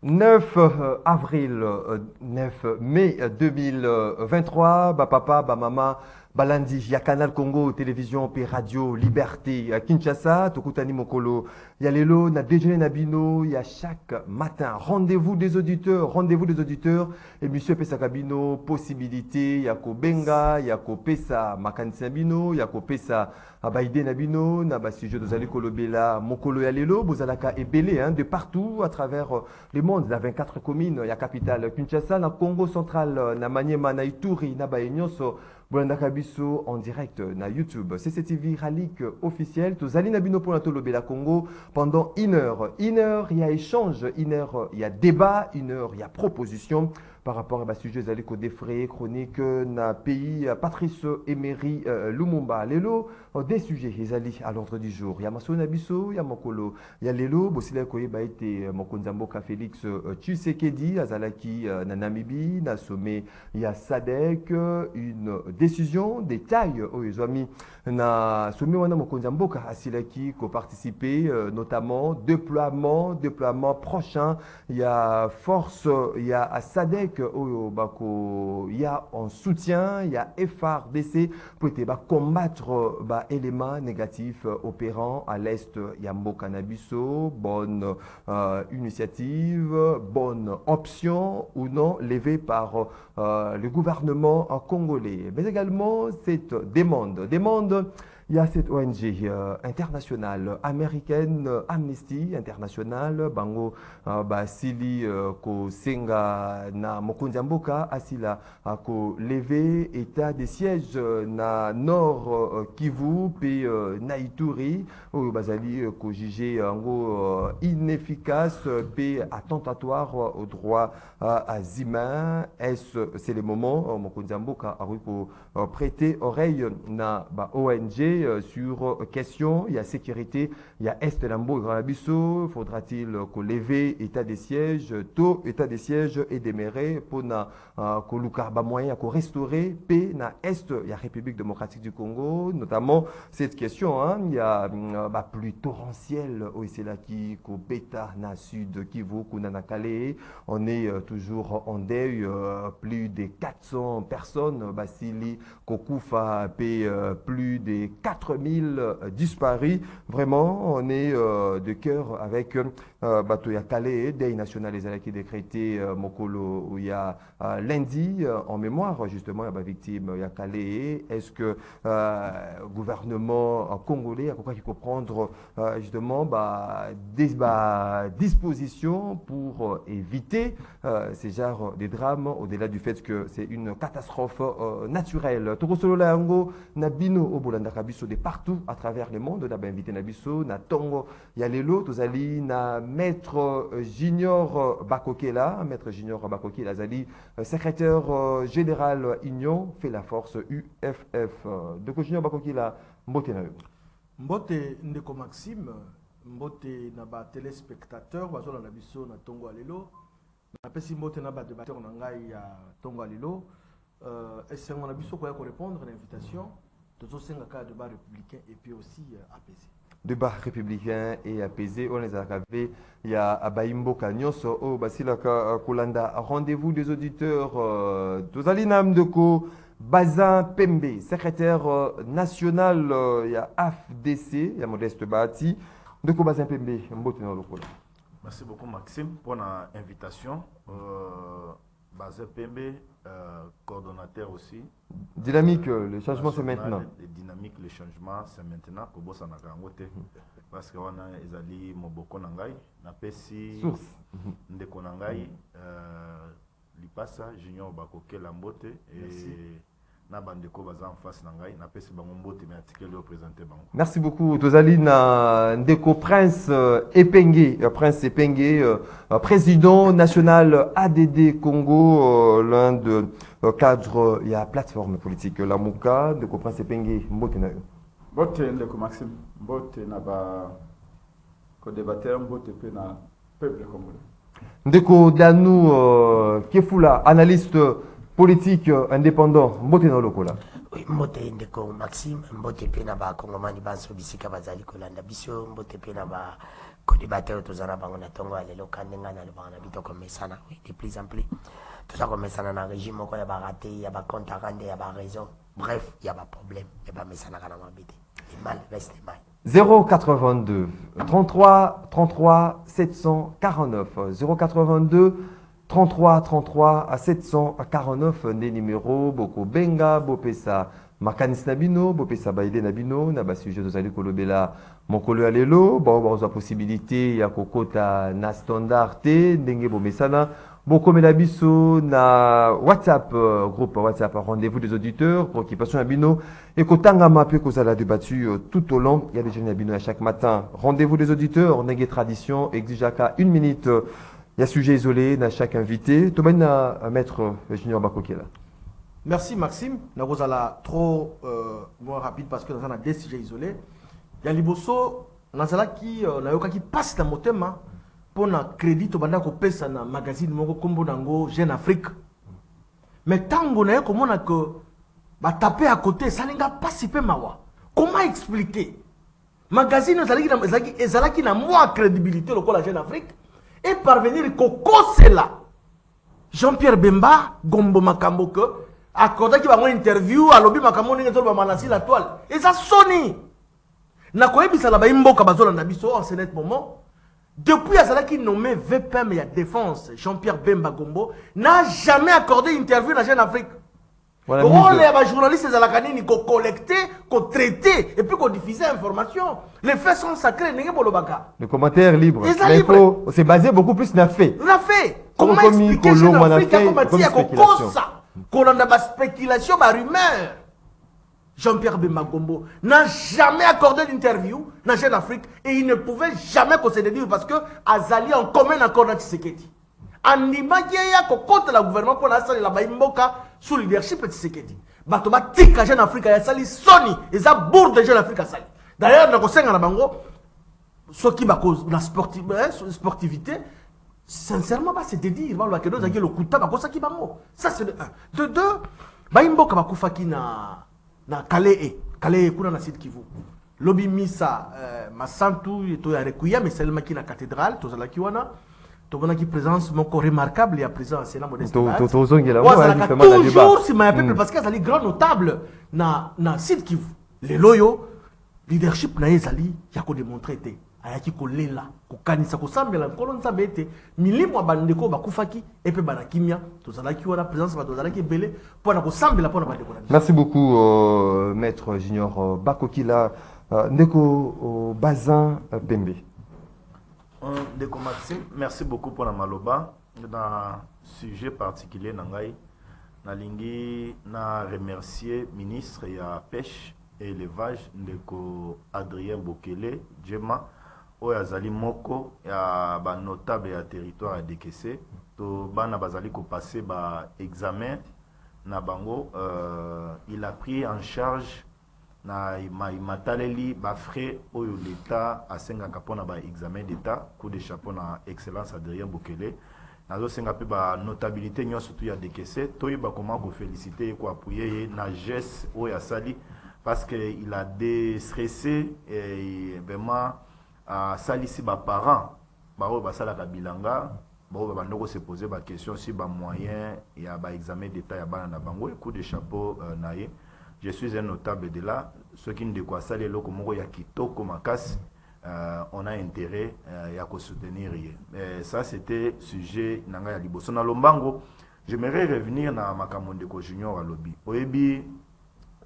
9 avril, 9 mai 2023, papa, maman, balandi, il y a Canal Congo, télévision, puis radio, Liberté, à Kinshasa, Tokutani Mokolo, il y a Lelo, na déjeuner Nabino, il y a chaque matin, rendez-vous des auditeurs, et monsieur Pesa Kabino, possibilité, il y a Kobenga, il y a Kopesa Makansi Nabino, il y a Kopesa Abaïde Nabino, Naba sujet de Zali Kolobela, Mokolo Yalelo, Bozalaka et Belé, de partout à travers le monde, dans 24 communes, il y a capitale Kinshasa, na Congo central, na Maniema, na Ituri, na Baenyoso, Bolanda Kabiso en direct na YouTube. CCTV Ralik officiel. Tozali Nabino pour la Congo pendant 1 heure. 1 heure, il y a échange. 1 heure, il y a débat. 1 heure, il y a proposition par rapport à sujet Zaliko Defré, chronique na pays Patrice Emery Lumumba. Lelo, des sujets, ils à l'ordre du jour. Il y a Masso Nabiso, il y a Mokolo, il y a Lelo, Bosila Koye Baïté, Mokonzamboka Félix Tshisekedi, Azalaki na Namibie, na sommet, il y a Sadek, une décision des tailles aux amis na sommet wana Mokonzamboka Asilaki qui participé notamment déploiement prochain, il y a force, il y a Sadek il y a en soutien, il y a FRDC pour combattre éléments négatifs opérant à l'est. Il y a Mboka Nabiso, bonne initiative, bonne option ou non levée par le gouvernement congolais. Mais également cette demande. Il y a cette ONG internationale américaine, Amnesty International, Bango Basili ko Senga na Mokondiamboka, Asila ko levé état de siège na Nord Kivu, puis na Ituri, où Basali ko jugé en inefficace, puis attentatoire au droit à humains. C'est le moment, Mokondiamboka a pour prêter oreille na ONG. Sur question, il y a sécurité, il y a Est Lambo et Granabiso, faudra-t-il qu'on lève état des sièges, taux état des sièges et déméré pour na Kolukarba moyen qu'on restaurer paix na Est, il y a République démocratique du Congo, notamment cette question, il y a plus torrentiel au Iselaki, qu'au Beta na Sud Kivu, qu'on a Calais, on est toujours en deuil, plus de 400 personnes, Basili, Kokufa, plus de 4000 disparus. Vraiment, on est de cœur avec Batoya Calais, Day national les Alaki décrété Mokolo, où il y a lundi, en mémoire justement, il y a victime, il y a Calais. Est-ce que le gouvernement congolais a quoi qu'il faut prendre justement des dispositions pour éviter ces genres de drames, au-delà du fait que c'est une catastrophe naturelle. Tokosolo Lango, Nabino Obolanda Kabiso de partout à travers le monde, on a invité Nabiso, na Tongo, Yalelo, Tozali, na Maître Junior Bakokela, Zali, secrétaire général Union, fait la force UFF. Donc Junior Bakokela, Mbote na yo. Mbote Ndeko Maxime, Mbote Naba téléspectateur, Bazola Nabiso na Tongo Alelo, Napesi Mbote Naba débatteur Nangai à Tongo Alelo. Est-ce qu'on a besoin de répondre à l'invitation de tous ces cas de débat républicain et puis aussi apaisé. Débat républicain et apaisé, on les a gravés. Il y a Abaïmbo Kanyoso, au Basilaka Kolanda, rendez-vous des auditeurs, Tozalinam Deko, Bazin Pembe, secrétaire national, il y a AFDC, il y a Modeste Bahati, Deko Bazin Pembe, Mbotino Lokola. Merci beaucoup Maxime pour l'invitation. Bazin Pembe, coordonnateur aussi. Dynamique, le changement c'est maintenant. Dynamique, le changement c'est maintenant. Parce qu'on a Ezali Moboko Nangai, Napesi Ndeko Nangai, Lipasa, Junior Bakoke Lambote et Nabandeko Baza en face Nangai, Napesi Bangombote, mais article le présenté Bango. Merci beaucoup. Tozali na Ndeko Prince Epenge, président national ADD Congo, l'un de cadres, il y a plateforme politique, la Mouka, Ndeko Prince Epenge, Mbote na yo. Mbote Ndeko Maxime, Mbote na ba co-débatteur, Mbote pe na peuple congolais. Ndeko Danou Kefula, analyste politique indépendant, Mbote na lokola. Oui, Mbote Ndeko Maxime, Mbote pe na ba Kongomani banso bisika bazali kolanda biso, Mbote pe na ba co-débatteur tozana bango na tongo alelo kandenga na lobana bito komesana oui de plus en plus toza komesana na régime moko ya baraté ya bacompte arande ya baraison bref il y a pas problème et ba mesana kana mabite le mal reste mal 082 33 33 749 082 33 33 à 749 des numéros boko benga bopesa makanis nabino bopesa baide nabino na ba sujet tozali kolobela mokolo alelo ba za possibilité ya kokota na standard te ndenge bomesana bokomela biso na WhatsApp groupe WhatsApp rendez-vous des auditeurs préoccupation nabino et kotangama pe kozala débattu tout au long il y a des jeunes nabino à chaque matin rendez-vous des auditeurs ndenge tradition exigeaka 1 minute. Il y a sujet isolé dans chaque invité. Thomas maître Junior Bakokela. Merci Maxime. Nous allons trop moins rapide parce que nous avons des sujets isolés. Il y a Liboso, nous avons qui passe dans mon thème pour un crédit au banda ko pesa na magazine moko kombo nango Jeune Afrique. Mais tant qu'on a comment on que ba taper à côté ça n'enga pas si peu mawa. Comment expliquer? Magazine ezalaki na moins crédibilité le la Jeune Afrique. Et parvenir à là. Jean-Pierre Bemba, Gombo Makambo, à côté qui va une interview, à l'objet Makambo, il va manasser la toile. Et ça sonne. Na koyebi ça là-bas, imbo kabazola na biso en ce net moment. Depuis à qui nommé VPM et défense, Jean-Pierre Bemba Gombo, n'a jamais accordé interview dans la Jeune Afrique. Voilà, les journalistes ils ont collecté, traité et puis diffusé l'information. Les faits sont sacrés. Le commentaire libre. C'est basé beaucoup plus sur les faits. La fait. Comment expliquer Jeune Afrique comment dire qu'on a des spéculations, des rumeurs. Jean-Pierre Bemagombo n'a jamais accordé d'interview dans Jeune Afrique et il ne pouvait jamais concéder parce que Azali en commun accord dans Tshisekedi. Andimaki ya contre le gouvernement pour la baimboka sous leadership de Tshisekedi. Batoba tika Jeune Afrique ya sali soni et ça bourde Jeune Afrique sali. D'ailleurs na kosenga na bango ce qui ba cause la sportivité sincèrement ba c'est dire ba ke doza le kuta ba kosa ki bango. Ça c'est de 1. De 2 baimboka bakufaki na Calais kuna na site Kivu. Lobi misa masantu to ya requiem mais seulement qui na cathédrale to zala kiwana. Tu as une présence remarquable, il y a présent à Sénat Modeste. Toujours, si ma parce qu'il y a des grands notables dans le site qui les loyaux, leadership na ezali, il y a qu'on démontré te. Ayaki ko lela, ko kanisa ko sambela, ko lon sabete, milimo bandeko bakufaki et puis banakimia, to zalaki wana présence ba to zalaki belé pour na ko sambela pour na bandeko. Merci beaucoup maître Junior Bakokila ndeko Bazin Pembe. Ndeko Maxime, merci beaucoup pour la maloba. Dans un sujet particulier, Nalingi na remercier ministre de la pêche et élevage Ndeko Adrien Bokele, Djema, Oyazali Moko, ya ba notable ya territoire de Kessé, to bana bazali ko passer ba examen na bango, il a pris en charge na mataleli ba frais oyo l'état asenga kapona ba examen d'état coup de chapeau na excellence Adrien Bokele nazo senga pe ba notabilité nyo surtout ya décaissé toyi ba comment ko féliciter ko appuyer na geste oyo asali parce que il a déstressé et vraiment salisi ba parents ba oyo ba sala ka bilanga ba oyo ba ndoko se poser ba question si ba moyen ya ba examen d'état ya bana na bango coup de chapeau naie. Je suis un notable de là. Ceux qui ne décoissent pas les locaux, on a intérêt à soutenir. Ça, c'était sujet Nanga Liboso. Na Lombango, j'aimerais revenir dans Makamonde Junior à Lobby.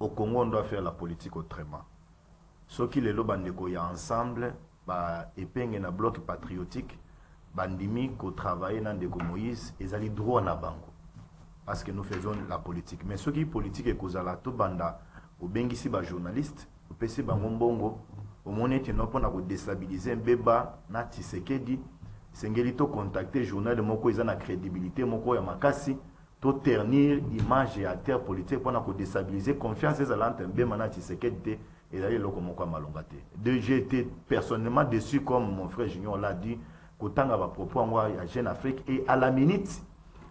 Au Congo, on doit faire la politique autrement. Ceux qui les lobandeko y ensemble, épingle na bloc patriotique, bandimi ko travailler dans Ndeko Moïse, ils allaient droit na bango. Parce que nous faisons la politique. Mais ceux qui politique et cause la tout banda, au bengisi ba journaliste, au PC bangombongo, au monete non pour déstabiliser un béba, na Tshisekedi, sengelito contacter journal de moko ils ont la crédibilité, moko ya makasi, to ternir image et terre politique pour déstabiliser confiance à l'antenne na Tshisekedi et d'ailleurs loko moko malongate. J'ai été personnellement déçu comme mon frère Junior l'a dit, kotanga ba propos à Jeune Afrique et à la minute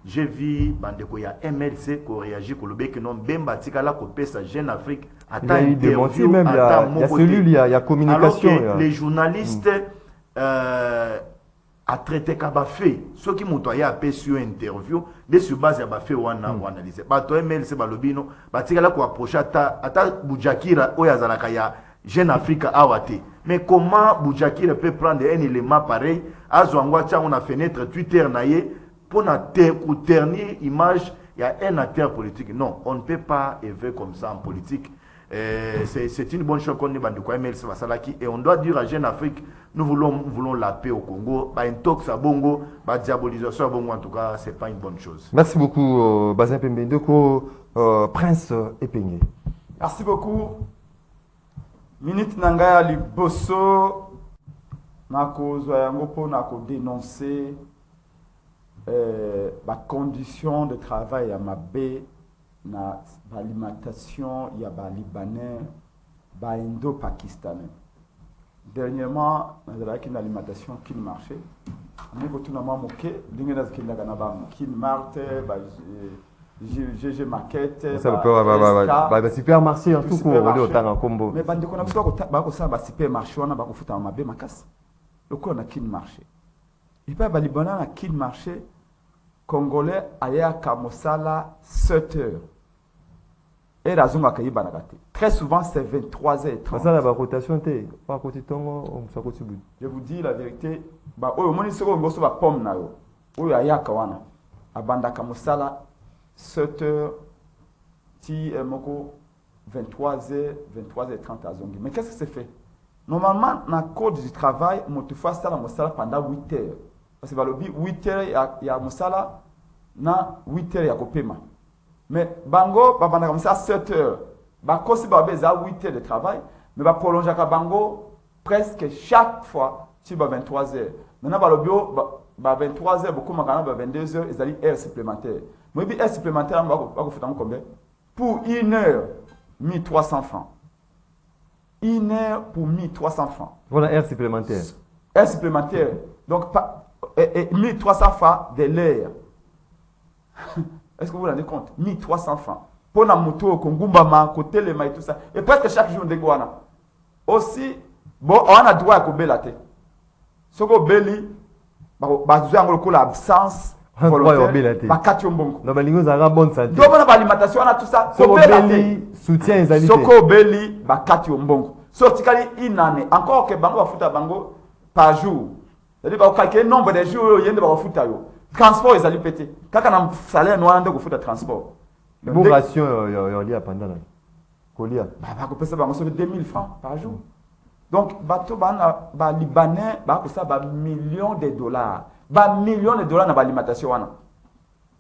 j'ai vu bandeko ya MLC qui réagit pour le bec non Bemba tikala ko pesa Jeune Afrique il y a eu des mentis même il y a cellule il y a communication alors que les journalistes a traité kaba fait ce qui m'ont a fait sur interview de sur base ya ba fait wana analyser ba to email c'est ba lobino ba tikala ko approcher ata Boujakira oyazalaka ya Jeune Afrique awate mais comment Boujakira peut prendre un élément pareil azwangwa tcha on a fenêtre Twitter naie pour na ternir image il y a un acteur politique non on ne peut pas élever comme ça en politique. C'est une bonne chose qu'on est bandé quoi et on doit dire à Jeune Afrique nous voulons la paix au Congo pas une tox à Bongo pas diabolisation à Bongo en tout cas c'est pas une bonne chose. Merci beaucoup Bazin Pembendeko Prince Epengé. Merci beaucoup. Minute Nangaya Liboso nako zoyango po nako dénoncer la condition de travail à Mabé na l'alimentation il y a ba libanais ba indo-pakistanais. Dernièrement dans la alimentation qui marchait on est retourné à moquer l'ingénieur qui n'a pas qui marque ba GG Market ça ba supermarché en tout cas au temps en combo mais bande qu'on a besoin ko ça ba supermarché on a ba ko futa Mabé makasi le ko na qui marché il pas ba libanais na qui marché Congolais aya kamosala 7 heures. Et la zone accueillie banagate. Très souvent c'est 23h30. Ça la rotation té pas côté tongo on ça côté bout. Je vous dis la vérité, ba oyo moni seko ngoso ba pomme na yo. Oyo aya kawana. Abanda kamosala 7 heures ti moko 23h30 à zongi. Mais qu'est-ce que c'est fait? Normalement dans le code du travail, on te fait ça la mosala pendant 8 heures. Parce que va le 8 heures il y a mosala na 8 heures ya kopema. Mais bango babanda comme ça 7 heures. Ba kosi ba beza 8 heures de travail, mais ba prolonger ka bango presque chaque fois sur 23 heures. Maintenant ba le bio ba 23 heures beaucoup makana ba 22 heures, ils allaient heures supplémentaires. Moi bi heures supplémentaires ba ko futa combien? Pour 1 heure 1300 francs. 1 heure pour 1300 francs. Voilà heure supplémentaire. Heure supplémentaire. Donc 1300 francs de l'heure. Est-ce que vous vous rendez compte? 1300 francs. Pour la moto, Kongumbama, côté les mailles, tout ça. Et presque chaque jour, on dégoûte. Aussi, bon, on a droit à couper la tête. Ce qu'on béli, on a l'absence. On volontaire. Bah, Katiombongo. Non, mais l'ingos a bonne santé. Donc, on a l'alimentation, on a tout ça. Ce qu'on béli, soutien les alliés. Ce qu'on béli, bah, Katiombongo. Sorti une année. Encore que Bango va foutre à Bango par jour. C'est-à-dire, bah, calculer le nombre de jours, il y a des foutre à eux. Transport, ils allaient péter. Quand on a un salaire noir, on a fait de transport. Bon ration, il y a pendant. Colia. Bah, on peut 2000 francs par jour. Donc, bateau, bah, Libanais, bah, ça, bah, millions de dollars. Bah, millions de dollars dans l'alimentation.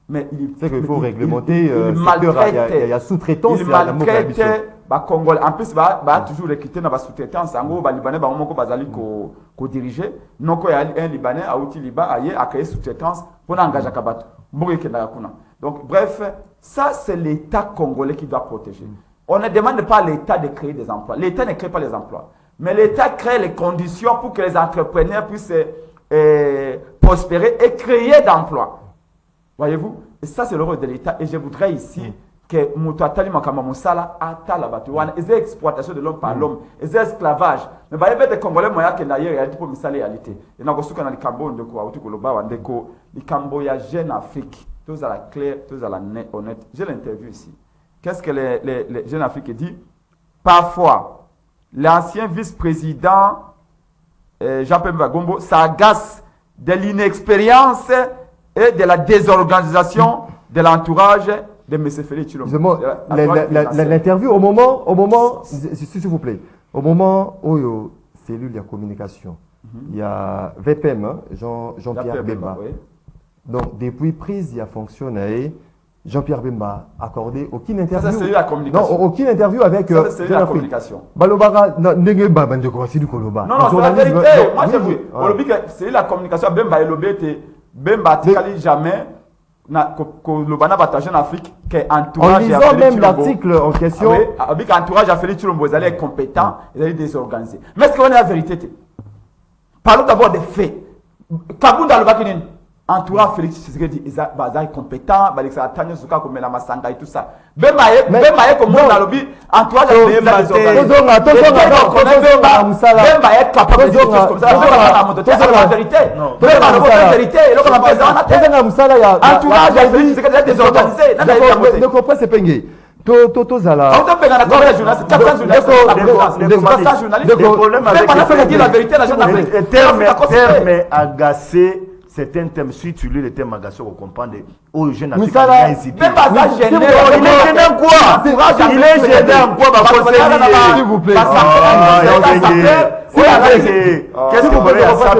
Mais c'est qu'il faut réglementer. Il y a sous-traitance. Il maltraite, bah, Congolais. En plus, bah, toujours recruter dans la sous-traitance. En gros, bah, Libanais, bah, on va diriger. Non, il y a un Libanais, à outil Liban, à créer sous-traitance pour engager Kabato. Donc, bref, ça, c'est l'État congolais qui doit protéger. On ne demande pas à l'État de créer des emplois. L'État ne crée pas les emplois. Mais l'État crée les conditions pour que les entrepreneurs puissent prospérer et créer d'emplois. Voyez-vous? Et ça, c'est le rôle de l'État. Et je voudrais ici que Moutouatali Makamamoussala atala Batouane, et exploitation de l'homme par l'homme, et esclavage. Mais il y a des Congolais moyens qui n'aient réalité pour la réalité. Et nous avons dit que les Cambodges, les Cambodges, Jeune Afrique, tous à la claire, tous à la honnête. J'ai l'interview ici. Qu'est-ce que les Jeunes Afrique dit? Parfois, l'ancien vice-président Jean-Pierre Bagombo s'agace de l'inexpérience et de la désorganisation de l'entourage de M. Félix Tshilombo. L'interview au moment, s'il vous plaît, au moment où cellule de communication, il y a VPM, Jean-Pierre Bemba. Oui. Donc, depuis prise, il a fonctionné. Jean-Pierre Bemba accordé aucune interview. Ça, c'est la communication. Non, aucune interview avec. Ça, c'est la communication. Balobara, non, c'est la vérité. Moi, j'ai vu que c'est la communication. Bemba et l'obé, Bemba, Tikali, jamais. En Afrique, en lisant même l'article en question. Avec l'entourage à Félix Tshilombo, ils allaient être compétents, ils allaient désorganiser. Mais est-ce qu'on est la vérité? Parlons d'abord des faits. Kabunda le Bakinin. entourage Félix Tshisekedi est compétent, Alexa Tanya Zuka comme la Masanga et tout ça. Bemaye comme on a lobby, entourage Bemaye capable de faire des choses comme ça. La vérité. La vérité. Entourage Félix Tshisekedi est désorganisé. Ne comprends pas, c'est Pengue. Tozala. Le problème avec la vérité, la terme agacé. C'est un thème, si tu lis le thème agacé, on comprend aux jeunes africains. Il est gêné en quoi? Il est gêné en quoi? S'il vous plaît. Qu'est-ce que vous voulez à ça?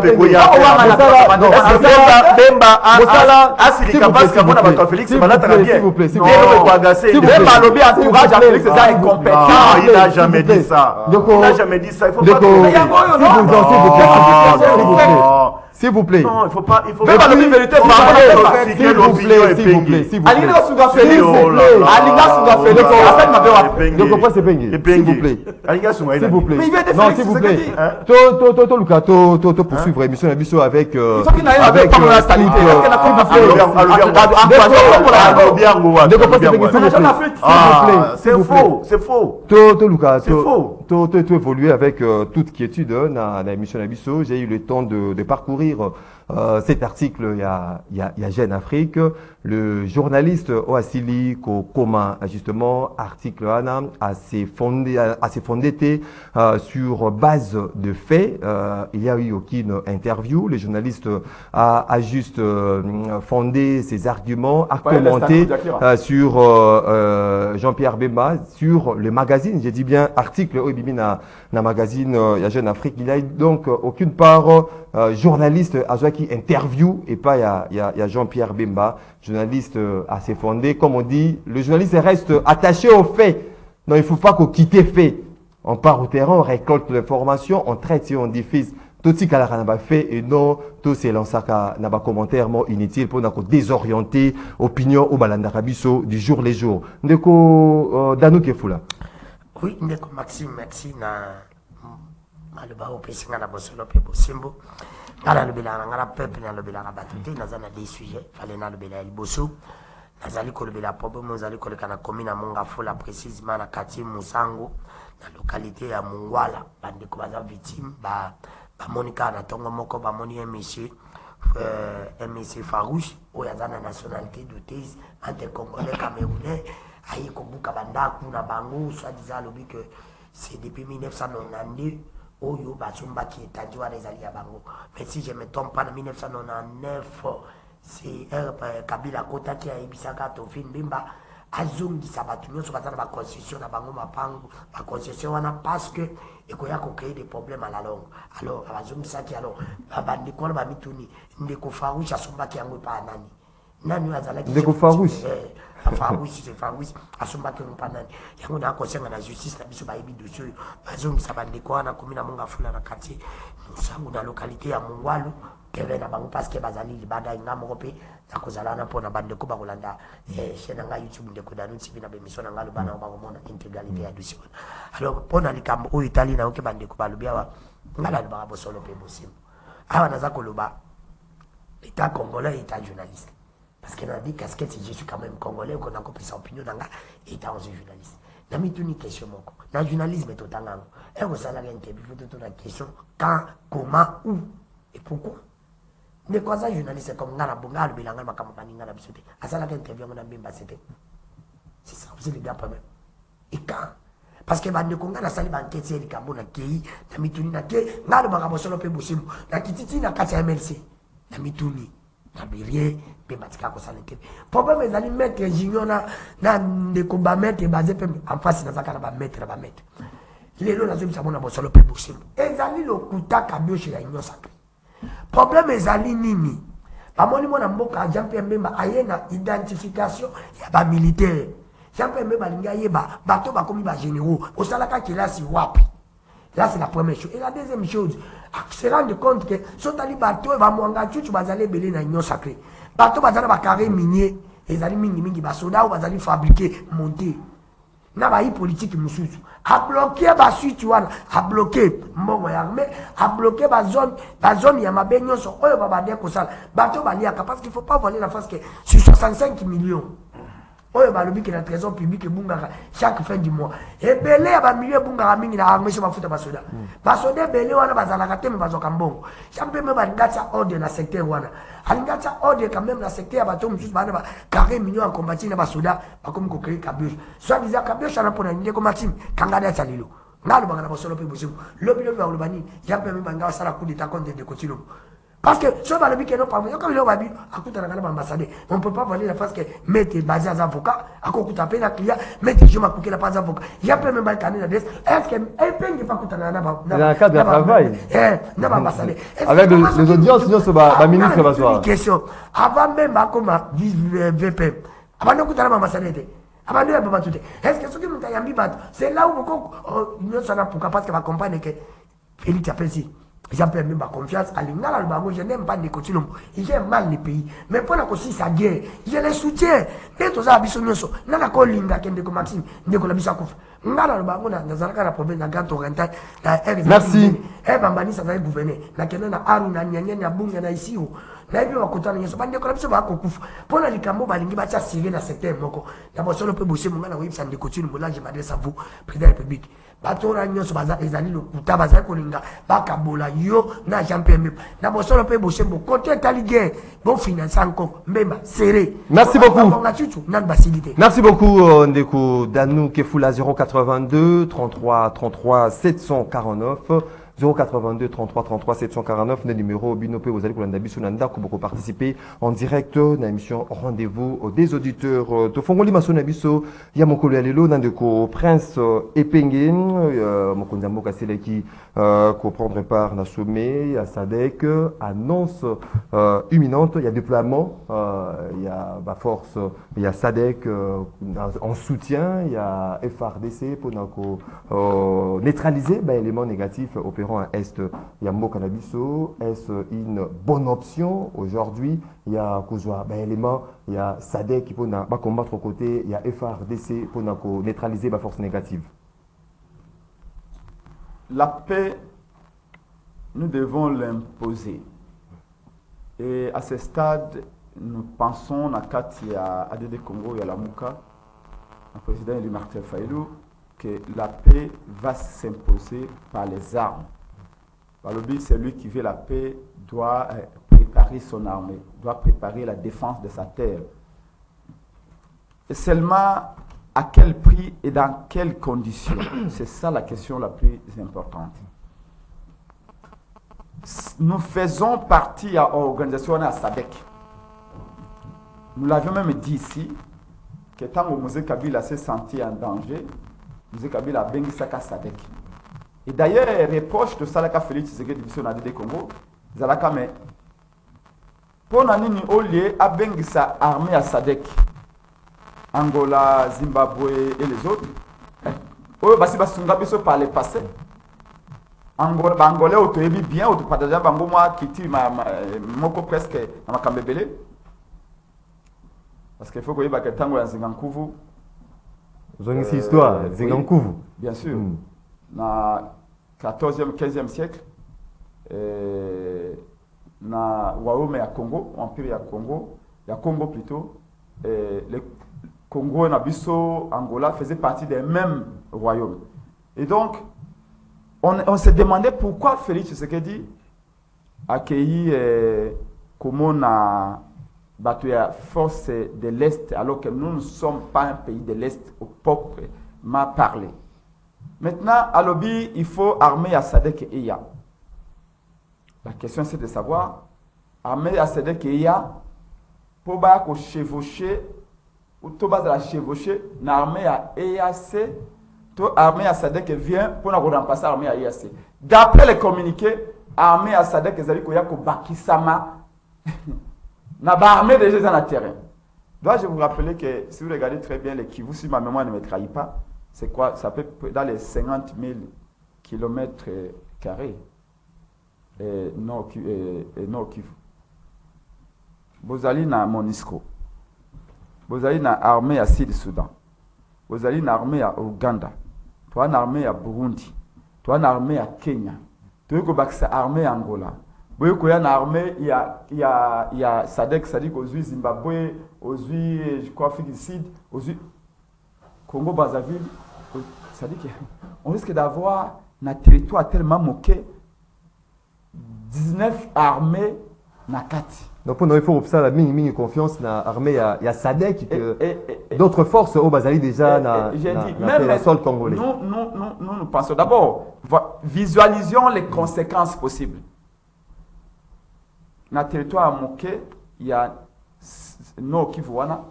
Il n'a jamais dit ça. Il n'a jamais dit ça. Il faut pas. S'il vous plaît. Non, il faut pas. Il faut même pas. la vérité. S'il vous plaît. S'il vous plaît. S'il vous plaît. Mais il veut des non, s'il vous plaît. Lucas, poursuivre l'émission avec. C'est faux. C'est faux. Lucas, tu évolues avec toute quiétude dans l'émission Abisso. J'ai eu le temps de parcourir cet article il y a Jeune Afrique. Le journaliste Oasili Koma, justement, article assez fondé sur base de faits. Il n'y a eu aucune interview. Le journaliste a juste fondé ses arguments, argumenté sur Jean-Pierre Bemba, sur le magazine. J'ai dit bien article dans le magazine il y a Jeune Afrique. Il n'y a donc aucune part journaliste qui interview et pas il y a Jean-Pierre Bemba, journaliste assez fondé. Comme on dit, le journaliste reste attaché aux faits. Non, il ne faut pas qu'on quitte les faits. On part au terrain, on récolte l'information, on traite et on diffuse. Tout ce qu'on a fait et non, tout c'est l'ancien commentaire inutile pour nous désorienter opinion au Balandarabiso du jour les jours. Ndeko Danou Kefoula. Oui, Ndeko Maxime, merci na le ba opération na bosolo pe bosimbo. Ngala lobela ngala peuple na lobela rabatute na zana des sujets, fallait na lobela liboso. Nazali ko lobela problème nazali ko lekana commune Monga Fola précisément na quartier Musango na localité ya Mungwala bande ko baza victime ba Monica na tongo moko ba moni monsieur Farouche o ya zana nationalité d'Otez entre congolais camerounais ayi ko buka bandaku na bango soit disant lobi que c'est depuis 1992 Oyo Batsumba qui est adjoint des alliés à Bango. Mais si je ne me trompe pas, en 1999, c'est Kabila Kota qui a Ibisaka Tofin Bimba. Azum qui s'abattu sur la constitution à Bango Mapango, la concession parce que il y a créé des problèmes à la longue. Alors, Azum Saki, alors, la bande de Kouala Mituni, Ndeko Farouche, Asumba qui a pas Nani. Nani Azalaki. Ndeko Farouche. Farouche, c'est Farouche, Asumba qui a pas Nani. Il y a un conseil à la justice, la biso Baïbi dessus. Azum qui s'abat de Kouala, commune à Monga Foula, dans le quartier. Nous sommes dans la localité à Mongwalu. Kevin Abango parce que Bazali Libada Ingam Europé, Takozalana pour la bande de Koba Rolanda, et chez Nanga YouTube de Kodanu, si vous avez mis son angle Bana Obamon, intégralité à Dusion. Alors, pour la Licam ou Italie, n'a aucun bande de Koba Lubia, Nala Barabo Solo Pébosim. Avant Nazakoloba, l'État congolais est un journaliste. Parce qu'il a dit casquette, si je suis quand même congolais, qu'on a compris sa opinion, Nanga est un journaliste. N'a mis une question, le journalisme est au Tangango. Et vous savez, il faut toute la question quand, comment, où et pourquoi. Mais quoi ça journaliste comme Ngala Bonga le bilan ma campagne Ngala Bissoté à ça la interview on a bien c'était c'est ça vous les gars pas même et quand parce que bande Konga na sali banquete c'est le Kabona kei na mituni na ke Ngala Bonga bosolo pe bosimu na kititi na kati MLC na mituni na birie pe batika ko sala ke problème ezali mettre junior na ndeko ba mettre basé pe en face na zakana ba mettre lelo na zo bisabona bosolo pe bosimu ezali lokuta kabio chez la union sacrée. Problème ezali nini bamoni mona mboka Jean-Pierre Mbemba ayena identification ya ba militaire Jean-Pierre Mbemba linga yeba bato bakomi ba généraux osalaka kilasi wapi là c'est la première chose et la deuxième chose se rendre compte que sotali bato ba mwanga chuchu bazali belé na union sacrée bato bazala ba carré minier ezali mingi ba soda ou bazali fabriquer monter na ba politique mususu a bloquer ba suite wana a bloquer mbongo ya armée a bloquer ba zone ya mabenyo so oyo ba bande ko sala bato baliaka parce qu'il faut pas voler la face que sur 65 millions oyo balobi ke na trésor public ebungaka chaque fin du mois ebele ya bamilio ebungaka mingi na armée so bafuta basoda basoda ebele wana bazalaka te me bazoka mbongo champe me balingatya ordre na secteur wana alingatya ordre quand même na secteur ya bato mosusu bana ba carré million en combattre na basoda bakomi kokréer kabioche soit disant kabioche ana mpona ndeko maxime kangana ya tsalilo nalobaka na bosolo mpe bosimu lobi baloba nini champe me banga basala coup d'état contre de Kotilomo. Parce que si on va le dire que non, pas comme il va dire, à tout à l'ambassadeur, on ne peut pas voler la face que mettre basé à avocat, à quoi coûte à peine à client, mettre je m'as coupé la pas avocat. Il y a pas même un candidat d'adresse. Est-ce qu'un peine n'est pas coûté à la cadre de travail. Ambassadeur. Avec les audiences, sinon c'est le ministre va voir. Une question. Avant même, comme VPM, avant de coûter à l'ambassadeur. Est-ce que ce qui nous a dit, c'est là où nous sommes pour parce que va comprendre que Félix Apesi. Jean-Pierre même confiance à l'ingala le je n'aime pas les Kotilomo, j'aime mal les pays mais pour la aussi sa guerre je les soutiens et tout ça biso nyonso na la kolinga kende ko Maxime ndeko la biso akofa ngala le bango na nazalaka na province na Grand Oriental na merci bambani ça va gouverner na kende na aru na nyanya na bunga na isiu na biso bakotana nyonso bande ko la biso bakokufa pour la likambo balingi bacha siré na secteur moko na bosolo pe bosé mongana websa ndeko Kotilomo là je m'adresse à vous président de la République batora nyonso baza ezali lokuta baza kolinga bakabola yo na Jean-Pierre Mbemba na bosolo pe bosembo côté taligé bon finance encore Mbemba serré. Merci beaucoup. Merci beaucoup Ndeko Danou Kefula 082 33 33 749 082 33 33 749 le numéro Binopé vous allez pour l'andabisu nanda pour participer en direct dans l'émission Rendez-vous des auditeurs to fongoli masonabiso ya mokolo ya lelo Ndeko Prince Epenge mokonzambo kaseleki ko prendre part na sommet à SADC annonce imminente il y a déploiement il y a ba force il y a SADC en soutien il y a FRDC pour neutraliser éléments négatifs opérant à Est, il y a Mokanabiso, est-ce une bonne option aujourd'hui? Il y a Kouzoua, élément, il y a SADC qui peut combattre aux côtés, il y a FRDC pour neutraliser la force négative. La paix, nous devons l'imposer. Et à ce stade, nous pensons à Kati, à ADD Congo et à la Mouka, le président Elie Martin Fayulu, que la paix va s'imposer par les armes. Balobi, celui qui veut la paix doit préparer son armée, doit préparer la défense de sa terre. Et seulement à quel prix et dans quelles conditions? C'est ça la question la plus importante. Nous faisons partie à l'organisation à SADC. Nous l'avions même dit ici, que tant que Mosé Kabila s'est senti en danger, Mosé Kabila a bengi saka SADC. Et d'ailleurs, reproche de Salaka Félix Tshisekedi biso na DD Congo, Zalaka mais pour nani au lieu a bengi sa armée à SADC, Angola, Zimbabwe et les autres. Oh, basi basunga biso par le passé. Angola, Angolais otoyebi bien, otopartager bango moi kiti moko presque na makambebele. Parce qu'il faut que yeba que tango ya Zingankuvu. Vous avez une histoire, Zingankuvu. Bien sûr. Na 14e, 15e siècle, na Waome ya Congo, empire ya Congo plutôt, le Congo et Nabiso, Angola faisaient partie des mêmes royaumes. Et donc, on s'est demandé pourquoi Félix Tshisekedi a accueilli comment na la force de l'Est alors que nous ne sommes pas un pays de l'Est au peuple m'a parlé. Maintenant, à l'objet, il faut armer à SADC et IA. La question c'est de savoir, armer à SADC et IA, pour que chevaucher, ou tout bas de la chevaucher, l'armée à EAC, tout armée à SADC vient pour nous remplacer l'armée à EAC. D'après les communiqués, armée à SADC, ils ont dit Bakisama, n'a pas armé déjà dans le terrain. Dois-je vous rappeler que si vous regardez très bien les Kivu, si ma mémoire ne me trahit pas, c'est quoi? Ça peut être dans les 50 000 km carrés. Nord Kivu. Bozali na Monisco. Bozali na armée à Sud-Soudan. Vous avez une armée à Ouganda, tu as une armée à Burundi, tu as une armée à Kenya, tu as une armée à Angola. Vous avez une armée, il y a SADC, c'est-à-dire aux Zimbabwe, aux je crois, Afrique du Sud, aux Congo-Brazzaville. C'est-à-dire qu'on risque d'avoir un territoire tellement moqué, 19 armées na kati. Donc pour nous, il faut ça la mini confiance dans l'armée, il y a SADC, d'autres forces au Bazali déjà dans le sol congolais. Nous pensons d'abord, visualisons les conséquences possibles. Dans le territoire moqué, il y a no Kivuana,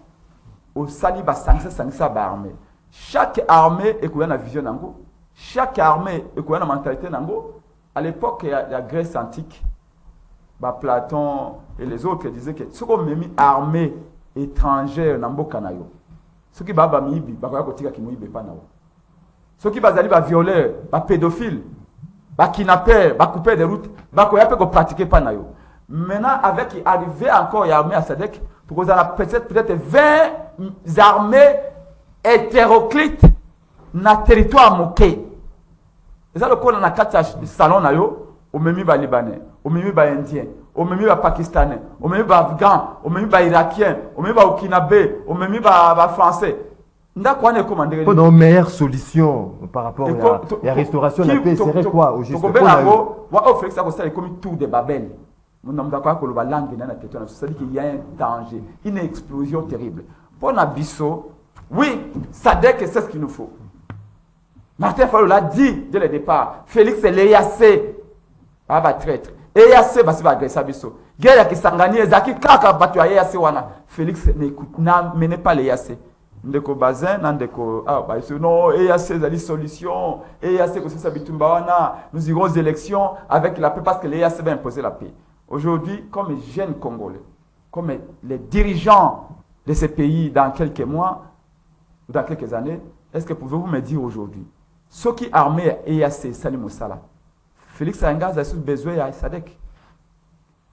au Saliba Sansa armée. Chaque armée est une vision nango. Chaque armée est une mentalité nango. À l'époque, il y a la Grèce antique. Platon et les autres disaient que ce qu'on met armée étrangère dans le Kanayo. Ce qui va miibi, bakoya kotika ki muibe pa nao. Ce qui va zali ba violeur, ba pédophile, ba kidnappeur, ba couper des routes, bakoya pe ko pratiquer pa nayo. Maintenant avec arrivé encore y armée à Sadek pour qu'on a peut-être 20 armées hétéroclites na territoire moqué. Et ça le col na kata salon nayo, au même ba libanais, au même ba indien, au même ba pakistanais, au même ba afghan, au même ba irakien, au même ba okinabe, au même ba français. Pour nos meilleures solutions par rapport à la restauration de la paix, serait quoi au juste Félix Akosala est comme tout de Babel. C'est-à-dire qu'il y a un danger, une explosion terrible. Pour Nabiso, oui, SADC, c'est ce qu'il nous faut. Martin Fayulu l'a dit dès le départ. Félix est l'EAC. Ah bah traître. EAC va se faire agresser Biso. Guerre qui s'engage, Zaki Kaka battu à EAC wana. Félix n'amenez pas l'EAC. Ndeko bazin, ndeko non, EAC c'est la solution. EAC que c'est ça bitumba wana. Nous irons aux élections avec la paix parce que l'EAC va imposer la paix. Aujourd'hui, comme les jeunes Congolais, comme les dirigeants de ces pays dans quelques mois ou dans quelques années, est-ce que pouvez-vous me dire aujourd'hui, ceux qui armés EAC, Salim Moussala, Félix Angas a besoin de SADC.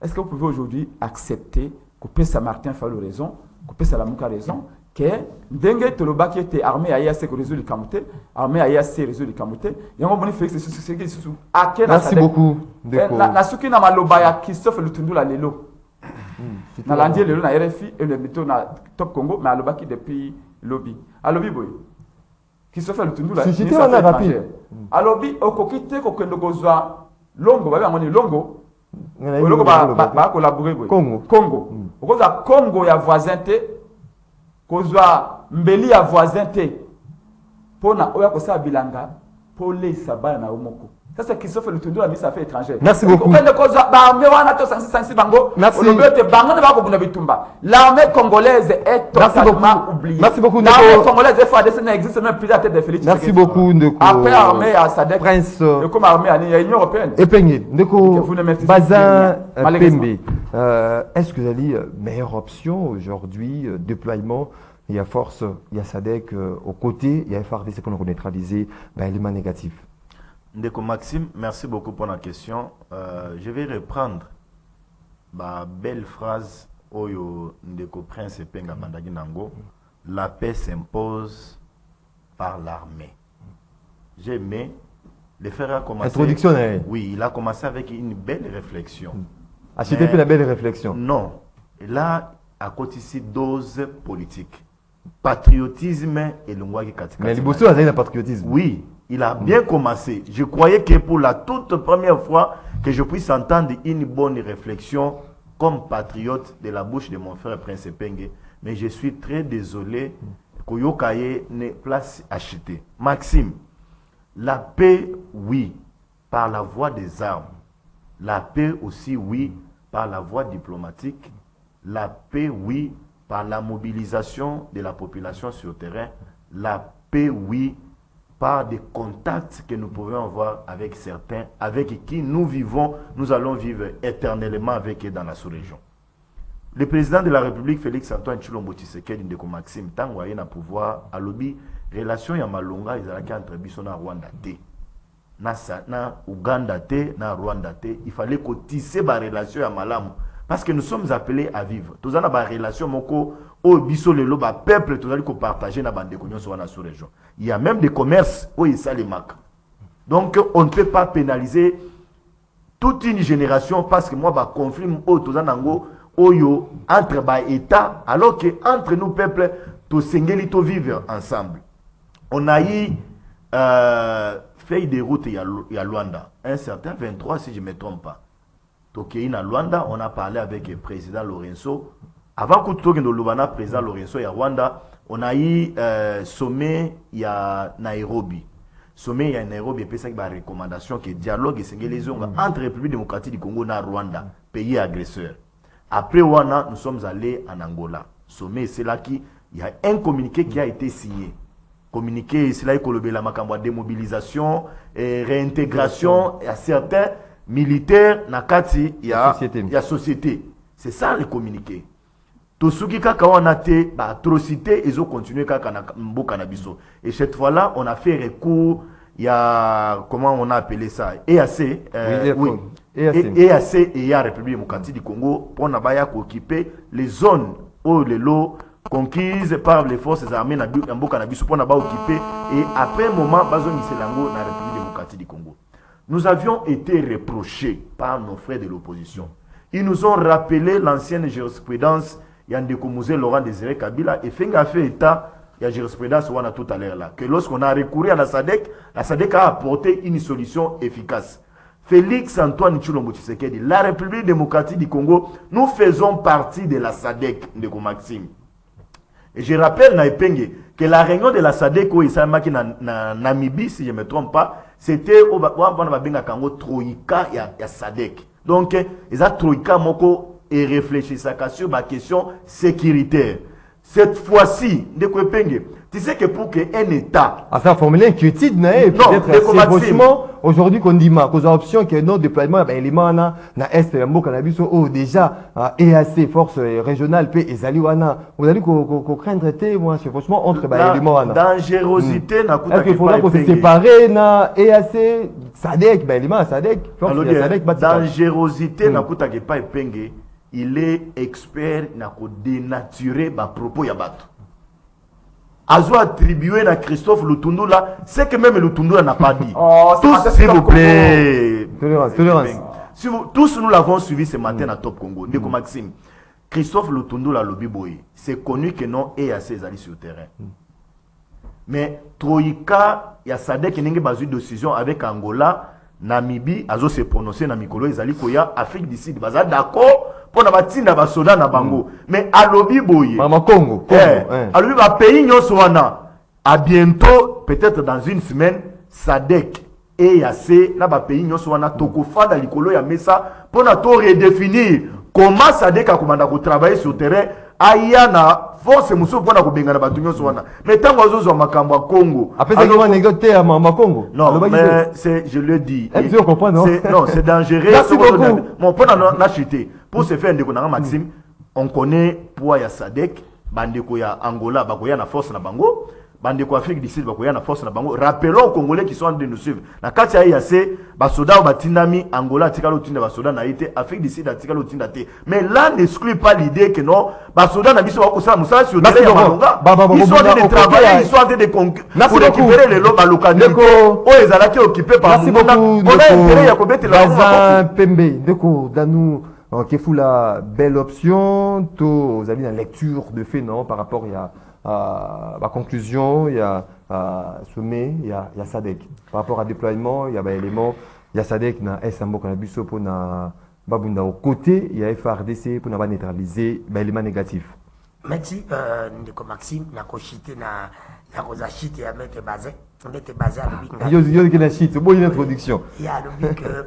Est-ce que vous pouvez aujourd'hui accepter que Pessa Martin Fayulu raison, que Pessa Lamuka raison, que Dengue Toloba qui était armé à EAC réseau du Kamouté, armé à EAC réseau du Kamouté, il y a un bon Félix Merci beaucoup. La souki na malobaya Christophe Lutundu la lelo. Na landie lelo na RFI et le métaux na Top Congo, mais à l'obaki depuis lobby. À lobby boy. Christophe Lutundu la lelo. À lobby okokite kokendo kozwa longo ba ngoni longo. Longo ba collaborer boy. Congo. Okoza Congo ya voisin te. Kozwa mbeli ya voisin te. Pona oya kosa bilanga pole sabana na omoko. Ça c'est Christophe Lutundu la ministre des Affaires étrangères. Merci beaucoup. L'armée congolaise est totalement oubliée. Merci beaucoup. L'armée congolaise n'existe même plus à la tête de Félix. Merci beaucoup. Après armée à Sadek, Prince comme armée à l'Union européenne. Epengé, Bazin Pembe. Est-ce que vous avez meilleure option aujourd'hui, déploiement? Il y a force, il y a Sadek aux côtés, il y a FRDC pour nous neutraliser l'élément négatif. Ndeko Maxime, merci beaucoup pour la question. Je vais reprendre ma belle phrase Oyo Ndeko Prince Penga Bandagi Nango. La paix s'impose par l'armée. J'ai aimé. Le frère a commencé. Introduction, oui, il a commencé avec une belle réflexion. Acheter la belle réflexion. Non. Et là, à côté ici, dose politique. Patriotisme et le Mwagi Katika. Mais le Bosso a un patriotisme. Oui. Il a bien commencé. Je croyais que pour la toute première fois que je puisse entendre une bonne réflexion comme patriote de la bouche de mon frère Prince Epengé. Mais je suis très désolé que Yokaye n'ait place achetée. Maxime, la paix, oui, par la voie des armes. La paix aussi, oui, par la voie diplomatique. La paix, oui, par la mobilisation de la population sur le terrain. La paix, oui, par des contacts que nous pouvons avoir avec certains, avec qui nous vivons, nous allons vivre éternellement avec eux dans la sous-région. Le président de la République, Félix Antoine Tshilombo Tshisekedi Ndeko Maxime, tant qu'il y a pouvoir, à l'objet, relation ya malonga, ils allaient entre Biso na Rwanda té. Na Uganda té, na Rwanda té. Il fallait qu'on tisse ba relation ya malamu. Parce que nous sommes appelés à vivre. Tous en a une relation moko au biso le lo ba peuple tous ko partager na bande konyo sur la sous-région. Il y a même des commerces où il les marques. Donc on ne peut pas pénaliser toute une génération parce que moi ba conflit au tous en ango oyo entre ba état alors que entre nous peuple to sengeli to vivre ensemble. On a eu feuille de route il y a Luanda, un certain 23 si je ne me trompe pas. Tokéi na Luanda, on a parlé avec le président Lorenzo. Avant que tu aies le président Lorenzo, il y a Rwanda, on a eu sommet, il y a Nairobi. Sommet, il y a Nairobi, et puis ça, il y a une recommandation que dialogue entre République démocratique du Congo et Rwanda, pays agresseur. Après Rwanda, nous sommes allés en Angola. Sommet, c'est là qu'il y a un communiqué qui a été signé. Communiqué, c'est là qu'il y a la démobilisation et réintégration à certains militaires nakati ya société. C'est ça le communiqué. Tosuki kaka on a été atrocité ils ont continué kaka na mboka na biso. Et cette fois-là, on a fait recours il y a comment on a appelé ça EAC EAC et la République démocratique du Congo pour na baya occuper les zones où les lots conquises par les forces armées na mboka na biso pour na ba occuper et après un moment bazo miselango na République démocratique du Congo. Nous avions été reprochés par nos frères de l'opposition. Ils nous ont rappelé l'ancienne jurisprudence Yandeko Mouzé, Laurent Désiré Kabila, et fait état, il y a jurisprudence on a tout à l'heure là, que lorsqu'on a recouru à la SADC a apporté une solution efficace. Félix Antoine Tshilombo Tshisekedi, la République démocratique du Congo, nous faisons partie de la SADC, Ndeko Maxime. Et je rappelle Naipenge que la réunion de la SADC où il s'est marqué na Namibie, si je ne me trompe pas, c'était au Troïka et SADC. Donc, ils ont Troïka moko et réfléchissent sur la question sécuritaire. Cette fois-ci, tu sais que pour qu'un État... Ah, ça a formulé une critique, peut-être c'est franchement, aujourd'hui qu'on dit, qu'aux options que nos déploiements, éléments na Est, Mbo Cannabis, déjà, EAC, force régionale, P, et Zaliwana, vous allez qu'on craindre, moi, c'est franchement entre les éléments. Dangerosité, est-ce qu'il faudra qu'on se sépare, na EAC, SADC, élément, SADC, force SADC, dangerosité, na kuta ke pa epenge, il est expert na ko dénaturer ba propos ya bato. Azo attribué à Christophe Lutundula, c'est que même Lutundula n'a pas dit. Tous, s'il vous plaît. Tous nous l'avons suivi ce matin à Top Congo. Ndeko Maxime, Christophe Lutundula Lobiboye, c'est connu que non et à ses alliés sur le terrain. Mais Troïka, il y a Sadek qui n'a pas eu de décision avec Angola, Namibie, Azo s'est prononcé na Mikolo, Ezali Koya, Afrique du Sud, baza d'accord. Pour na batina ba soda na bango mais à lobi boye Mama Congo à lobi ba pays nyoswana à bientôt peut-être dans une semaine SADC et YAC na ba pays nyoswana tokofa da likolo ya mesa pour na to redéfinir comment SADC a commandé ko travailler sur terrain aya na force muso pour na ko benga na batu nyoswana mais tango azozo makambo ya Congo après ça comment négocier à Mama Congo non mais c'est je le dis vous comprenez non c'est dangereux merci beaucoup mon pour na chuter. Pour se faire un Maxime, on connaît pour ya SADC, bandeko ya Angola, bakoya na force na bango, bandeko Afrique du Sud, bakoya na force na bango. Rappelons aux Congolais qui sont en train de nous suivre. Na kati ya IAC, basoda batindami Angola tikalo tinda basoda na été, Afrique du Sud tikalo tinda te. Mais là n'exclut pas l'idée que non, basoda na biso bakosala musala sur terrain ya Malonga. Ils sont en train de travailler, ils sont en train de pour récupérer les localités. Oh, ils allaient occuper par nous. On a intérêt à commettre la Pembe, Deko, Danou. Ok, fou la belle option, vous avez une lecture de fait non par rapport à la conclusion, il y a sommet, il y a SADC. Par rapport à déploiement, il y a élément, il y a SADC na SMBO Canabiso pour na babunda au côté, il y a FRDC pour na neutraliser l'élément négatif. Merci Ndeko Maxime na kochite na kozachite ya mettre basé à l'obik. Yo qui na chite, bon une introduction. Il y a l'obik que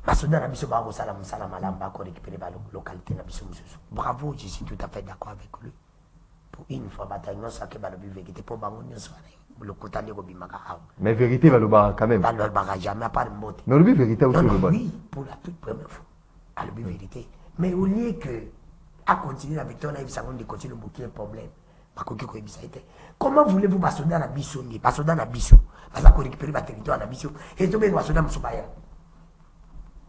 Basoda na biso ba ko sala musala malamba ko récupérer ba localité na biso mususu. Bravo, je suis tout à fait d'accord avec lui. Pour une fois bataille non ça que ba lobi vérité pour bango nyonso le kota de ko bimaka ha. Mais vérité va le bar quand même. Ba le bar jamais pas de mot. Mais lobi vérité aussi le bar. Oui, pour la toute première fois. À lobi vérité. Mais au lieu que à continuer avec toi na bisango de continuer le bouquet problème. Ba ko ko bisaite. Comment voulez-vous basoda na biso ni basoda na biso? Baza ko récupérer ba territoire na biso et to ben basoda musubaya.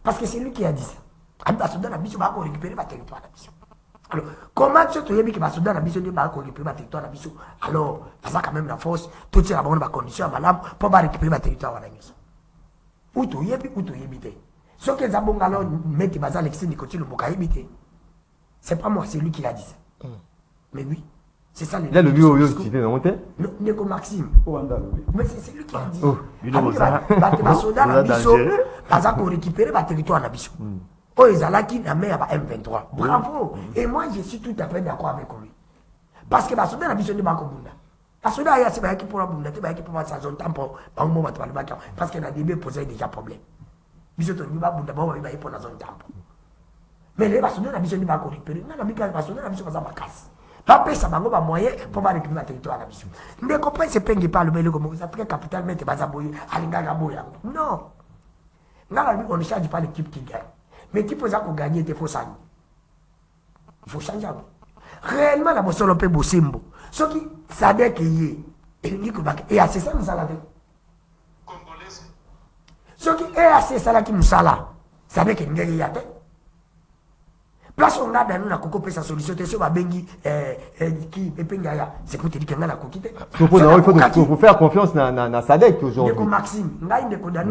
Parce que c'est lui qui a dit ça. Ami basoda na biso ba ko récupérer ba territoire na biso. Alors, comment tu te dis que basoda na biso ne ba ko récupérer ba territoire na biso? Alors, ça quand même la force, tout ça ba condition malamu pour ba récupérer ba territoire na biso. Ou to yebi te. Ce que Zabongalo met baza Alexis Nicotine le Moka yebi. C'est pas moi, c'est lui qui l'a dit ça. Mais oui, c'est ça. Là, le lieu où tu étais dans l'hôtel? Neko Maxime. Mais c'est lui qui a dit. Oh, basoda na biso baza ko récupérer ba territoire na biso. Oh, ezalaki na mer ba M23. Bravo. Et moi je suis tout à fait d'accord avec lui. Parce que basoda na biso ne ba ko bunda. Basoda ya se ba ki pour la bunda, te ba ki pour sa zone tampon, ba mo ba ba parce que na DB posait déjà problème. Biso to ni ba bunda ba ba pour la zone tampon. Mais les basoda na biso ne ba ko récupérer. Na bika basoda na biso baza bakasi. Papa ça bango ba moyen pour ba récupérer la territoire na biso. Ne comprend c'est pengi pas le bel comme ça très capital mais te baza boye alinga ga boya. Non. On ne change pas l'équipe qui gagne. Mais l'équipe pour gagner, il faut changer. Il faut changer. Réellement, la bosse peut bosser. Ce qui savait qu'il y a, et c'est ça nous allons dire. Ce qui est assez ça qui nous sala, savait qu'il y a. Place on a dans nous la coco sa solution, c'est sur bengi qui c'est pour te dire qu'on a la coquille. Il faut faire confiance dans Sadek aujourd'hui. Maxime,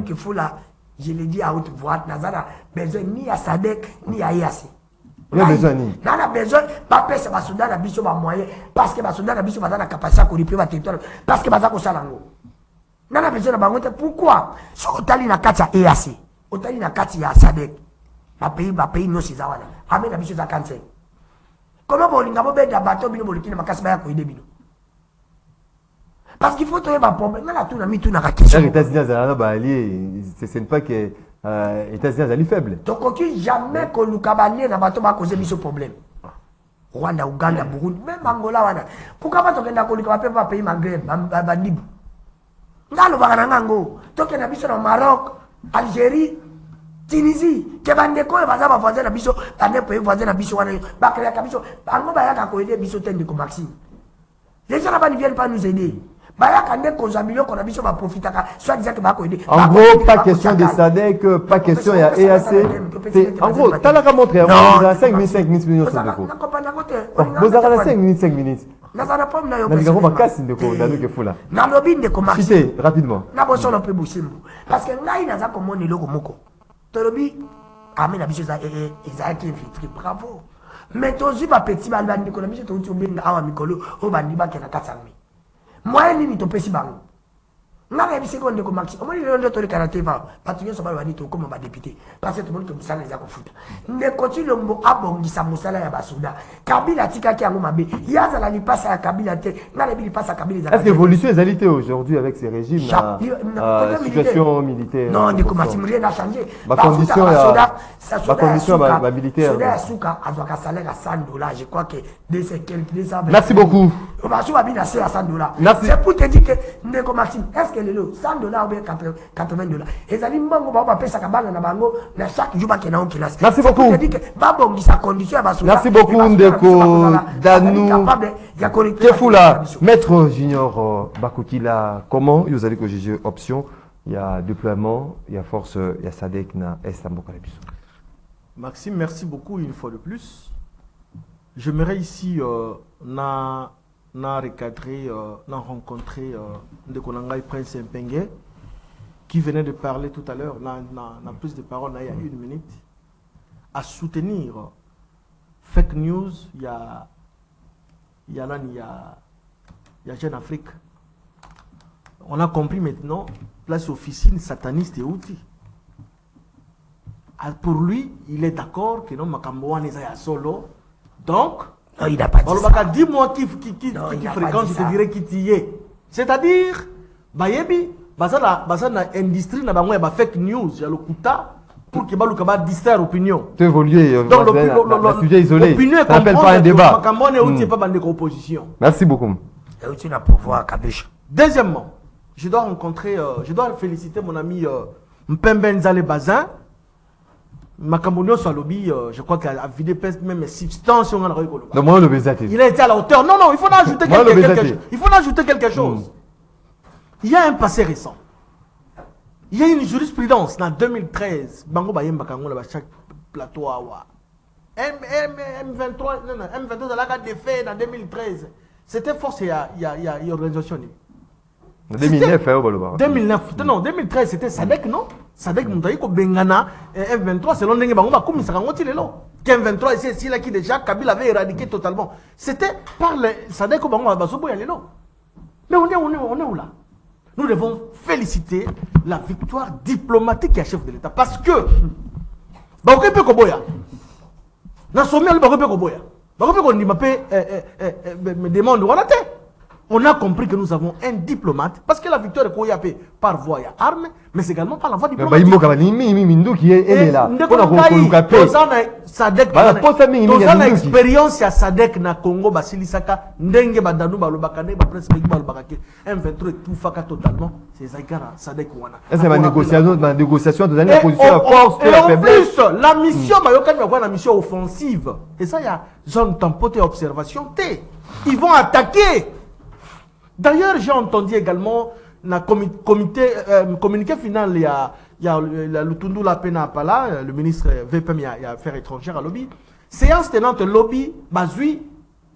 il faut la. Je l'ai dit à haute voix, Nazara, besoin ni à Sadek, ni à Yassi. Il a besoin ni. On a besoin, papa, c'est ma soudan, la biso, ma moyen, parce que ma soudan, la biso, ma la capacité à courir ma territoire, parce que ma zako salango. On a besoin de ma montre, pourquoi? Si on t'a dit na katia Yassi, on t'a dit na katia Sadek, ma pays, non, c'est Zawana. Amène la biso à 45. Comment on a besoin d'un bateau, bino, boliki, ma casse, ma couille de bino. Parce qu'il faut trouver un problème. Là, tout n'a mis tout dans la question. Les États-Unis, c'est pas que les États-Unis sont faibles. Donc, jamais que le Kabalier n'a pas causé ce problème. Rwanda, Ouganda, Burundi, même Angola. Pourquoi pas que pays Maghreb, Bandib? Ngalo Baranango, Toké Nabiso au Maroc, Algérie, Tunisie, Kebandeko, Bazaba voisin Nabiso, Bande pays voisin Nabiso, Bakaya Kabiso, Bango Bayaka Koede Biso Tende comme Maxime. Les gens là-bas ne viennent pas nous aider. En gros, pas question de SADC, pas question de EAC. En gros, tu as la montré, on a 5 minutes millions de euros. Vous avez 5 minutes. Rapidement. Parce que là, il y a un logo moko. Tolobi, amène la biche bravo. Mais tu as un petit balban de l'économie, tu as un micro, au bandiba qui a 400 000. Moi, je suis petit bango. Nga ga bise ko ndeko maxi. Omoni le ndo to le karaté va. Patinyo so ba bani to comme ba député. Parce que tout le monde to musala za ko futa. Ndeko ti lombo abongisa musala ya basuda. Kabila tika ki yango mabe. Yaza la li passe à Kabila te. Nga le bi li passe à Kabila za. Est-ce que l'évolution est alité aujourd'hui avec ces régimes la situation militaire? Non, ndeko maxi rien n'a changé. Ma condition ma militaire. Soda suka azwaka salaire à $100. Je crois que Merci beaucoup. On va jouer à $100. C'est pour te dire que ndeko maxi est-ce que $100 ou bien $80. Et ça dit, chaque jour, merci beaucoup. Merci beaucoup, Ndeko Danou Kefula, Maître Junior Bakukila. Comment vous allez que juger option? Il y a déploiement, il y a force, il y a Sadek, na Estambokalabis. Maxime, merci beaucoup une fois de plus. J'aimerais ici recadré, rencontré Ndekonangai Prince Mpenge qui venait de parler tout à l'heure, n'a plus de parole il y a 1 minute, à soutenir fake news, il y a Jeune Afrique. On a compris maintenant, place officine sataniste et outils. Pour lui, il est d'accord que non, Makamboan est solo, donc non, il n'a pas dit ça. Dis-moi qui fréquente, je te dirais qui t'y est. C'est-à-dire, Bayebi, Basana industrie, na bango ya fake news, ya lokuta, pour que Baluka distraire l'opinion. Tu évolues, donc le sujet isolé, ça n'appelle pas un débat. Merci beaucoup. Deuxièmement, je dois féliciter mon ami Mpembe Nzale Bazin. Makambounio Salobi, je crois qu'il a vidé même substance. Il a été à la hauteur. Non, il faut ajouter quelque chose. Il y a un passé récent. Il y a une jurisprudence en 2013. Bango Bayem Bakango, chaque plateau awa. M23, non, M23 de la défait en 2013. C'était force, il y a organisation. 2009, 2009, non, 2013, c'était SADC, non? SADC, Moutaïko Bengana, M23, selon Nengue Bangoba, comme ça, on dit là. M23, ici, là, qui déjà, Kabila avait éradiqué totalement. C'était par le SADC Bangoba, Basobo, il y a là. Mais on est où là? Nous devons féliciter la victoire diplomatique qui a chef de l'État. Parce que, Bakope Koboya, dans son miel, Bakope Koboya, Bakope Kondimapé me demande, on a compris que nous avons un diplomate, parce que la victoire est Koyapé par voie arme, mais également par la voie diplomatique. Qui est là. Expérience à Sadek na Congo Basilisaka, Ndenge Badanu Balobakane, presque Balbakake, M23 tout faka totalement, c'est Zaïkara, Sadek Wana. C'est ma négociation de donner la position à force. Et en plus, la mission, la mission offensive, et ça, il y a zone tempoté observation T. Ils vont attaquer. D'ailleurs, j'ai entendu également dans le communiqué final, il y a le Tundu Lapena Pala, le ministre VPM et Affaires étrangères à lobby. Séance tenante lobby, basui,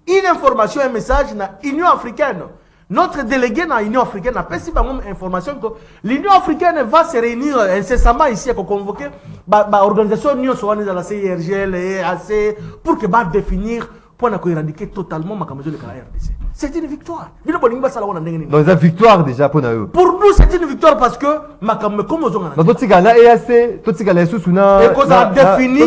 une information, un message dans l'Union africaine. Notre délégué dans l'Union africaine a pas si information que l'Union africaine va se réunir incessamment ici pour convoquer l'organisation Union soit dans la CIRGL et AC pour que définir pour éradiquer totalement ma camisole de la RDC. C'est une victoire. Donc c'est une victoire déjà pour nous. Pour nous c'est une victoire parce que ma comme on a. Donc tout la EAC, tout les sous-suna. Et qu'on a défini.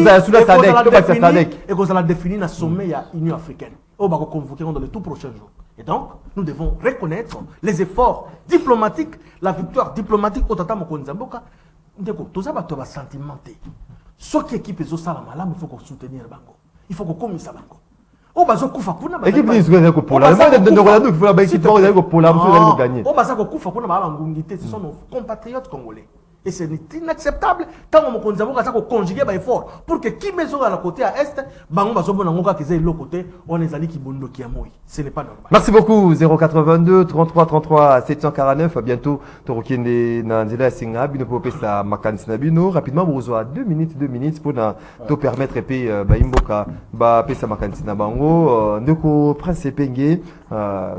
Et qu'on a défini dans sommet à l'Union africaine. On va convoquer dans les tout prochains jours. Et donc nous devons reconnaître les efforts diplomatiques, la victoire diplomatique au Tata Mokonzamboka. Tout ça va sentimenté. Ce qui équipe est au Salamala, il faut qu'on soutenir Bango. Il faut qu'on commise ça Bango. Oh bah ça kufa kuna équipe ni zwe ko pola de Rolando qui faut la équipe pour aller pola pour gagner. Oh bah ça kufa kuna ba ngungité ce sont nos compatriotes congolais et c'est inacceptable tant on konzamo ka ça ko conjuguer ba effort pour que qui mezo à la côté à est bango ba zobona ngoka ki zai l'autre côté on est allé ki bondo ki amoi ce n'est pas normal. Merci beaucoup 082 33 33 749 bientôt torokende na nzela singa bino pour pesa makanisi na bino rapidement vous reçoit 2 minutes pour te permettre pe ba imboka ba pesa makanisi na bango ndeko prince penge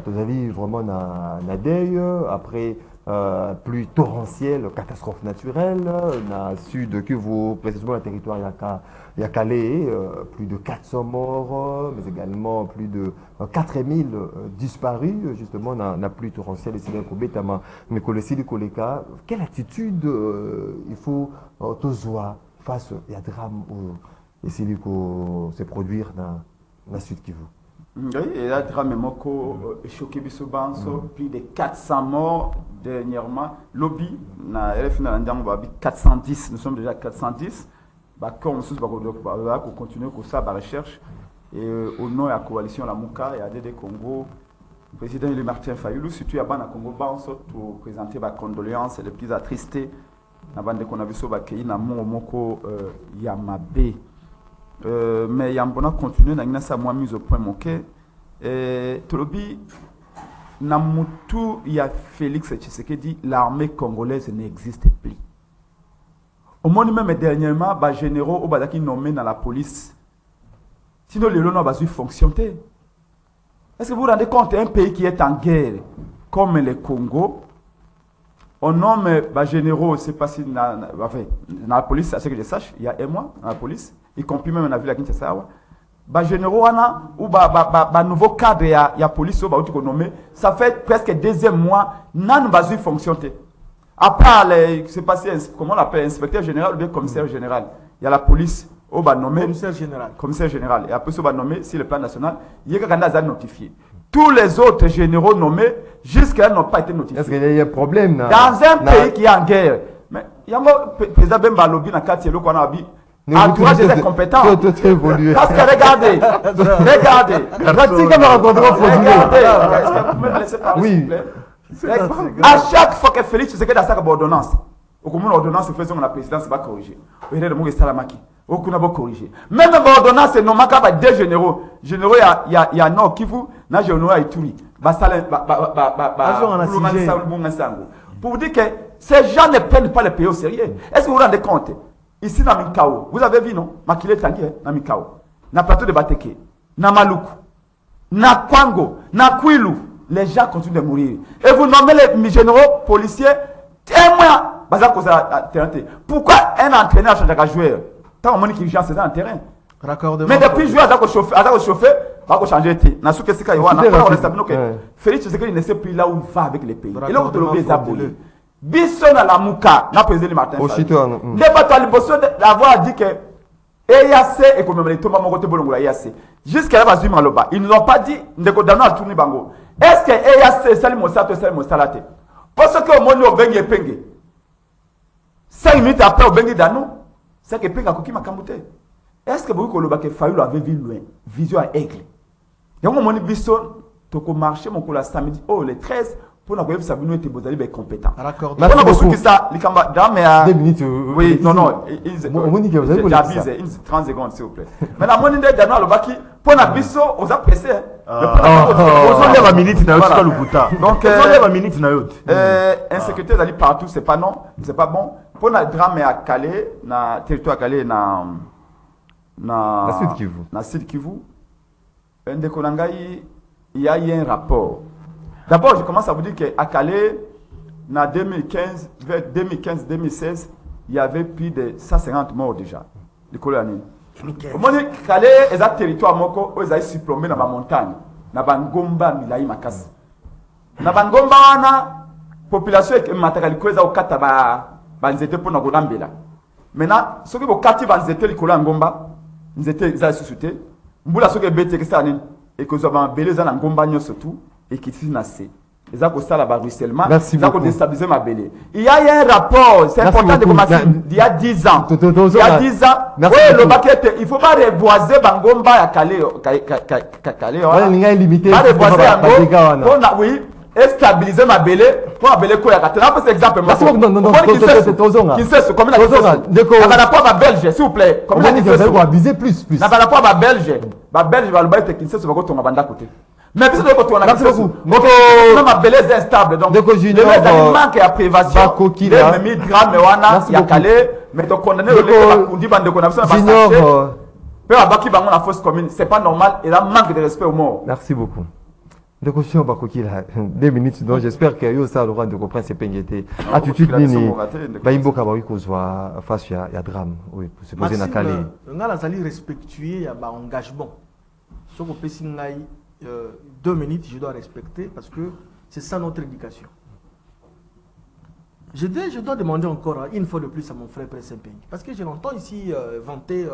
tozali vraiment na deuil après plus torrentielle, catastrophe naturelle, dans le sud Kivu, précisément le territoire il y a Calais, plus de 400 morts, mais également plus de 4000 disparus, justement, dans la pluie torrentielle ici dans Kobetama, mais que le Koleka, quelle attitude il faut toujours face à drame ici qui se produire dans la sud Kivu? Oui, et là, drame moko choqué bisobanso, plus de 400 morts dernièrement. Lobby, na RF na ndang ba 410, nous sommes déjà 410. Ba comme sous ba continuer ko ça ba recherche et au nom de la coalition la Muka et ADD Congo, le président Louis Martin Fayulu surtout à bana Congo banso pour présenter ba condoléances et les plus attristés na bande qu'on a vu so ba kei na moko Yamabe. Mais il y a un bon continuer dans sa moi mise au point moqué et Tolobi Namutu il y a Félix Tshisekedi l'armée congolaise n'existe plus. Au moins même dernièrement ba généraux au badaki nommé dans la police. Sinon les lois n'ont pas fonctionné. Est-ce que vous vous rendez compte un pays qui est en guerre comme le Congo? On nomme ba généraux, c'est pas si dans la police, à ce que je sache, il y a un mois dans la police. Y compris même dans la ville à Kinshasa, ba généraux ou ba nouveau cadre ya police ba outi nommé, ça fait presque deuxième mois nan ba fonctionner. À part les c'est passé comment on l'appelle inspecteur général ou bien commissaire général. Il y a la police au ba nommé commissaire général et après ça ba nommé sur le plan national, il y a quand notifié. Tous les autres généraux nommés jusqu'à n'ont pas été notifiés. Est-ce qu'il y a un problème dans un pays qui est en guerre? Mais il y a un président Bemba Lobby dans le quartier qu'on a vu. Entourage des compétents. Parce que regardez. Oui. À chaque fois que Félix Tshisekedi a sa ordonnance, au commun ordonnance faisant la présidence va corriger. Au lieu de mourir Salamaki, au coup va corriger. Même l'ordonnance c'est non pas deux généraux. Généraux il y a Nord Kivu, na généraux à Ituri. Pour vous dire que ces gens ne prennent pas le pays au sérieux. Est-ce que vous vous rendez compte? ici na Mikao, vous avez vu non? Makile Tanguy, na Mikao, na plateau de Bateke, na Maluku, na Kwango, na Kwilu, les gens continuent de mourir. Et vous nommez les généraux, policiers, témoins. Pourquoi un entraîneur change de joueur? Tant que qui joue c'est un terrain. Mais depuis jouer à chauffer, va changer de Nasuke Sika Yohana, Félix Tshisekedi ne sait plus là où il va avec les pays. Et là où tu l'oublies, Zaboli. Bisson à la Mouka, n'a pas le Martin. Les bateaux liboso d'avoir dit que EAC et comme les Thomas Mokote Bolongola EAC. Jusqu'à là, ils nous ont pas dit, Ndeko Dano a tourné Bango. Est-ce que EAC Salim Mossato Salim Mossalate? Parce que au monde au Bengi Penge. 5 minutes après au Bengi Dano, c'est que Penga Koki Makamute. Est-ce que vous avez Fayou avait vu loin, vision à aigle? Il y a un moment où Bisson, tu as marché mon cola samedi, oh le 13, pour nous voir Sabino était compétent. Merci beaucoup. Ça, les camarades, 2 minutes. Oui, non, j'abuse, 30 secondes s'il vous plaît. Mais la monnaie de Dano Alobaki, pour nous Bisson, on a pressé. On a minute na yote le buta. Donc on a minute na yote. Insécurité d'aller partout, c'est pas non, c'est pas bon. Pour le drame à Calais, na territoire à Calais, na Sud Kivu. Na Sud Kivu. Il y a eu un rapport. D'abord, je commence à vous dire qu'à Calais, en 2015-2016, il y avait plus de 150 morts déjà. Les colonies. Calais est un territoire moko où ils ont surplombé dans la montagne. Na bangomba milai makasi. Na bangomba wana population est matérielle au kataba banzete pour na golambela. Maintenant, ceux qui vont kati banzete likolo ngomba, nzete za susute. Mbula soke bete que ça et que ça va beleza na ngomba nyoso tout et qui finance. Ils ont ça là-bas ruissellement. Ils ont déstabilisé ma belle. Il y a un rapport, c'est important de commencer. Il y a 10 ans. Il y a 10 ans. Oui, le baquette, il ne faut pas reboiser Bangomba à Calais. Il y a limité. Pas reboiser Bangomba. Oui, et stabiliser ma belle. Pour ma belle, quoi. Un peu exemple. Non. Qui sait ce comme la rapport à Belge, s'il vous plaît. Comment on dit abuser plus. N'a pas rapport à Belge. Belge va le bailler, qui sait ce qu'on va banda côté. Mais puis c'est qu'on a merci beaucoup. Ma bellesse est instable. Donc, le manque à prévention. Il y a un gramme, il y a calé, mais donc condamné le c'est pas normal. Il y a un manque de respect aux morts. Merci beaucoup. De question Bakoki là 2 minutes donc j'espère que yo ça Laurent de comprendre c'est pengete attitude nini baimbo kabari kozwa face ya drame oui pour se poser na calé ngala zali respectuer ya ba engagement soko pesi ngai 2 minutes, je dois respecter parce que c'est ça notre éducation. Je dois demander encore une fois de plus à mon frère Prince Mpeng. Parce que je l'entends ici vanter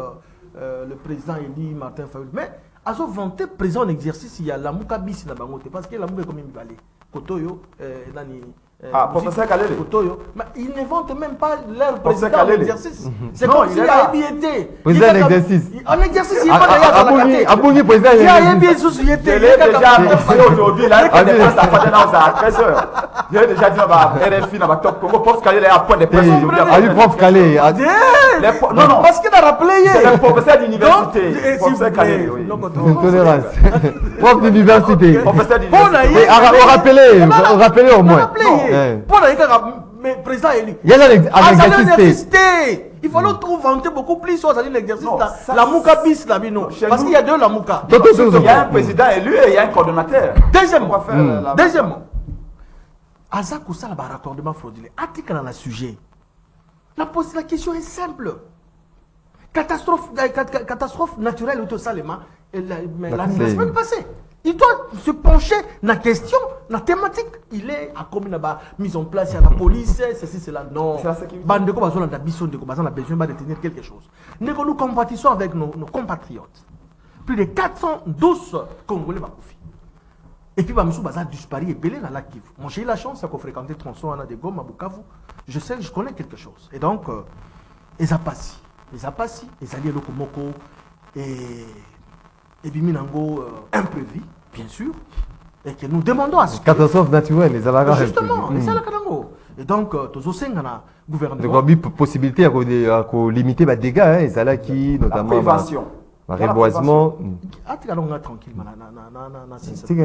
le président élu Martin Fayulu. Mais à ce vanter président en exercice, il y a la Mouka bis na bangote. Parce que la Mouka est comme une vallée. Kotoyo, Nani. Professeur Kalele. Mais ils ne vantent même pas leur président en exercice. C'est comme s'il y a été. Président en exercice. En exercice, il n'y a pas d'ailleurs. Abouni président en exercice. Je l'ai déjà annoncé aujourd'hui, là, il y a des affaires à 13h. J'ai déjà dit à RFI, dans Top Congo, Prof Kalele est à point de presse aujourd'hui. Ah oui, Prof Kalele. Non, parce qu'il a rappelé. C'est le professeur d'université. Professeur Kalele, oui. Tolérance. Prof d'université. Professeur d'université. Rappelez au moins. Pour le président élu. Il y a l'exercice. Il faut l'autre vanter beaucoup plus sur l'exercice. La Mouka bis la bino. Parce qu'il y a deux la Mouka. Il y a un président élu et il y a un coordonnateur. Deuxièmement. Azak ou ça le raccordement frauduleux. Article dans le sujet. La question est simple. Catastrophe naturelle ou tout ça, la semaine passée. Il doit se pencher dans la question, dans la thématique. Il est à combien là-bas, mise en place, il y a la police, ceci, cela. Non. Bande de quoi, on a besoin de retenir quelque chose. Nous compatissons avec nos compatriotes. Plus de 412 Congolais Bakoufi. Et puis, Bamsou Baza disparu et belé dans la Kivu. Moi, j'ai eu la chance de fréquenter Tronçon, Anna de Goma, Bukavu. Je sais, je connais quelque chose. Et donc, les Apassi, les alliés Lokomoko et Biminango imprévu, bien sûr, et que nous demandons à ce que... Catastrophe naturelle, les Alagas. Justement, les Alagas. Et donc, tous au gouvernement... Il y a possibilité de limiter les dégâts, les Alagas, notamment... La prévention. Le reboisement. Tranquille,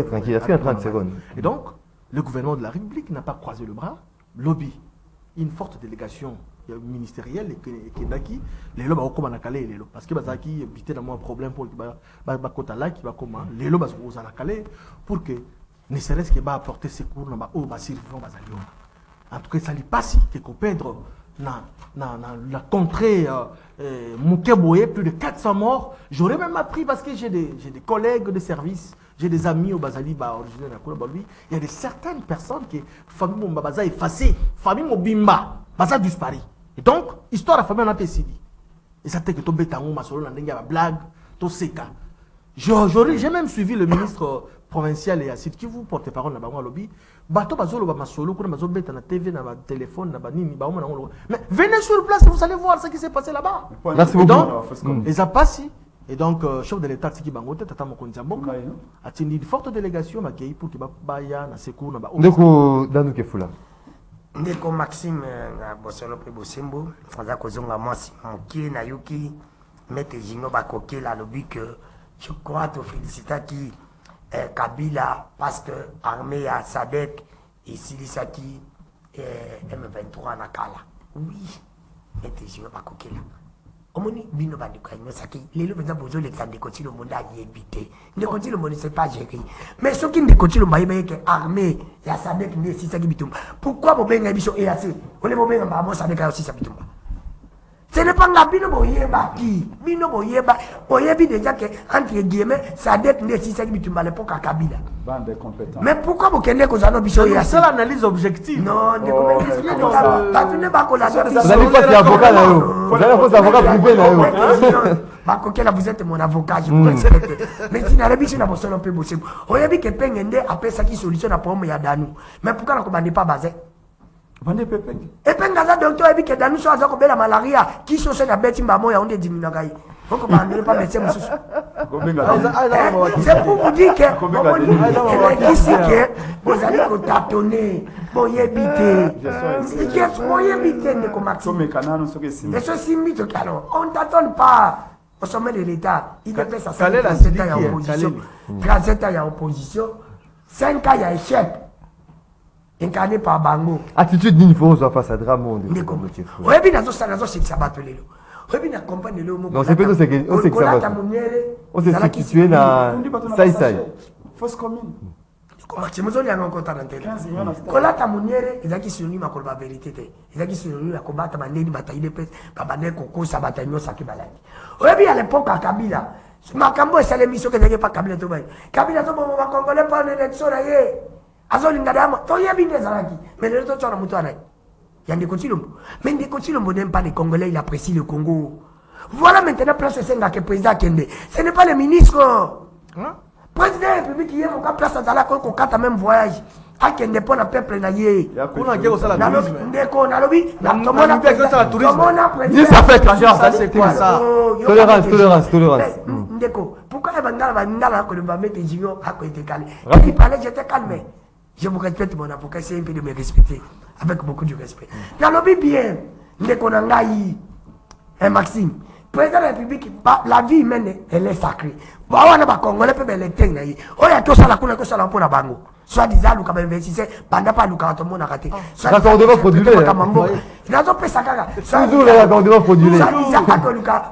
tranquille, il y a 30 secondes. Et donc, le gouvernement de la République n'a pas croisé le bras. Lobby, une forte délégation ministériel et qui les lots va comme calé les lots parce que bah qui éviter d'avoir un problème pour bah côté là qui va comment les lots bah vous à calé pour que ne serait-ce que va apporter secours dans bah bah survivant bah en tout cas ça lui passe que perdre na la contrée Moukeboye plus de 400 morts. J'aurais même appris parce que j'ai des collègues de service, j'ai des amis au Bazali bah originaire de lui. Il y a certaines personnes qui famille mon baza effacée, famille mon bimba baza disparu. Et donc histoire de famille on a décidé. Et ça fait que tomber tango masolo na ndenga blague to seka. J'ai même suivi le ministre provincial et Acide qui vous porte parole na bango lobby. Bato bazolo ba masolo kuna bazo beta na TV na ba téléphone na ba nini ba na ngolo. Mais venez sur place vous allez voir ce qui s'est passé là-bas. Merci beaucoup. Donc les a passé et donc chef de l'état qui bangote tata mokonza mboka a tenu une forte délégation ma kei pour que ba ya na secours na ba. Ndeko danu kefula. Ndeko Maxime na bosolo pe bosembo aza kozonga mwasi mokie na yuki mete jino ba kokela lobi que je crois te féliciter qui Kabila parce que armée à Sadek et Silisaki M23 na kala oui mete jino ba kokela omoni bino bandi kwa ino saki lelo benza bozo l'exandre continue le monde a évité ne continue le monde c'est pas géré mais ce qui ne continue le baïbe que armée ya Sadek ne si saki bitumba pourquoi bobenga biso et assez on les bobenga ba mo Sadek aussi sa bitumba ce n'est pas la bino boyeba qui bino boyeba oyebi déjà que entre guillemets Sadek ne si saki bitumba l'époque à Kabila bande compétent mais pourquoi vous kende ko zano biso et assez c'est l'analyse objective non de comment expliquer ça tu ne pas qu'on la Vous allez pas avocat là vous allez pas avocat privé là bakokela vous êtes mon avocat je vous respecte mais si na biso na bosolo pe bosé oyebi ke pengende apesaki solution na problème ya danu mais pourquoi na ko bande pas basé bande pepenge et pengaza docteur ebi ke danu so azako bela malaria qui so se na beti mbamo ya onde diminaka yi donc bande pas médecin mususu c'est pour vous dire que ici que vous allez ko tâtonner boyebité boyebité ne ko maxime mais canano so que mais ce simbi to kalo on t'attend pas au sommet de l'État, il dépêche à 37 ans à opposition, 37 ans à opposition, 5 ans à échec, incarné par Bango. Attitude d'une fausse face à Dramond. Oui, bien, c'est ça battu. Oui, bien, accompagne le mot. Non, c'est plutôt ce que ça va. On s'est situé dans Saïsaï. Fausse commune. C'est mon zone encore dans tête. Kolata Muniere, ils ont qui synonyme à la vérité. Ils ont qui synonyme à combattre Mandé, bataille de paix, Babané, Koko, Sabatagno, Saki Balaki. Oui, bien à l'époque à Kabila. Makambo est celle mission que n'avait pas Kabila Tobaï. Kabila Tobaï, on va congolais pas l'élection là. Azolingadama, Toya Bine Zalaki. Mais le retour sur la moutouane. Il y a des continuums. Mais des continuums n'aiment pas les Congolais, ils apprécient le Congo. Voilà maintenant place Senga que président Kende. Ce n'est pas le ministre. Président de la République qui est mon place à la qu'on a même voyage. À qui ne pas le peuple naïe. On a gagné ça la tourisme. Ndeko na lobi. On a gagné ça la tourisme. Ça fait étrangère, ça c'est quoi ça? Tolérance. Ndeko, pourquoi les Bangala que le va mettre Junior à côté calé? Il parlait, j'étais calme. Je vous respecte mon avocat, c'est un peu de me respecter avec beaucoup de respect. Na lobi bien. Ndeko na ngai. Maxime. Président de la République, la vie humaine, elle est sacrée. Bon, on a pas Congolais, peut les tenir. On a tout ça, la couleur que ça, pour la bango. Soit disant, nous, quand même, investissez, pendant pas nous, quand on a raté. Raccordement frauduleux. Il a pas ça, toujours le raccordement frauduleux.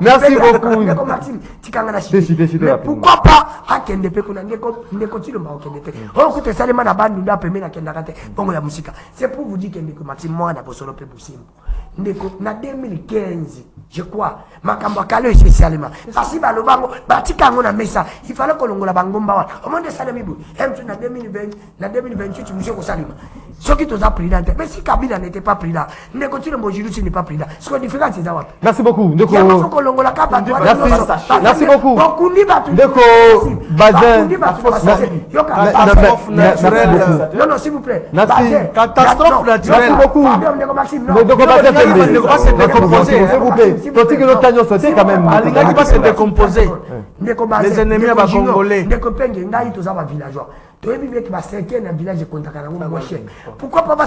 Merci beaucoup. Maxime, mais pourquoi pas, à Kendepe, qu'on a ne continue pas au Kendepe. Oh, écoutez, ça, les man à bande, nous, a permis à Kendakate, bon, la musique. C'est pour vous dire que Maxime, moi, on a besoin de plus possible. Na 2015, je crois, makambo kalo spécialement. Parce que le bango, batika ngona mesa, il fallait que l'on la bango mbawa. Au monde de Salamibu, na 2020, na 2028, monsieur Kosalima. Ce qui t'os a pris là, mais si Kabila n'était pas pris là, ne continue mon Jiru, n'est pas pris là. Ce qu'on différence, c'est ça. Merci beaucoup. Merci beaucoup. Ndeko Bazin. Non, s'il vous plaît. Catastrophe naturelle. Merci beaucoup. Ndeko Bazin. S'il vous plaît. Tandis que l'autre agneau sortit quand même. Il va se décomposer. Les ennemis à Congolais. Ndeko Penge, Ngaï, tous les villageois. Tu as vu que ma cinquième un village de Kontakana, mon cher. Pourquoi pas ma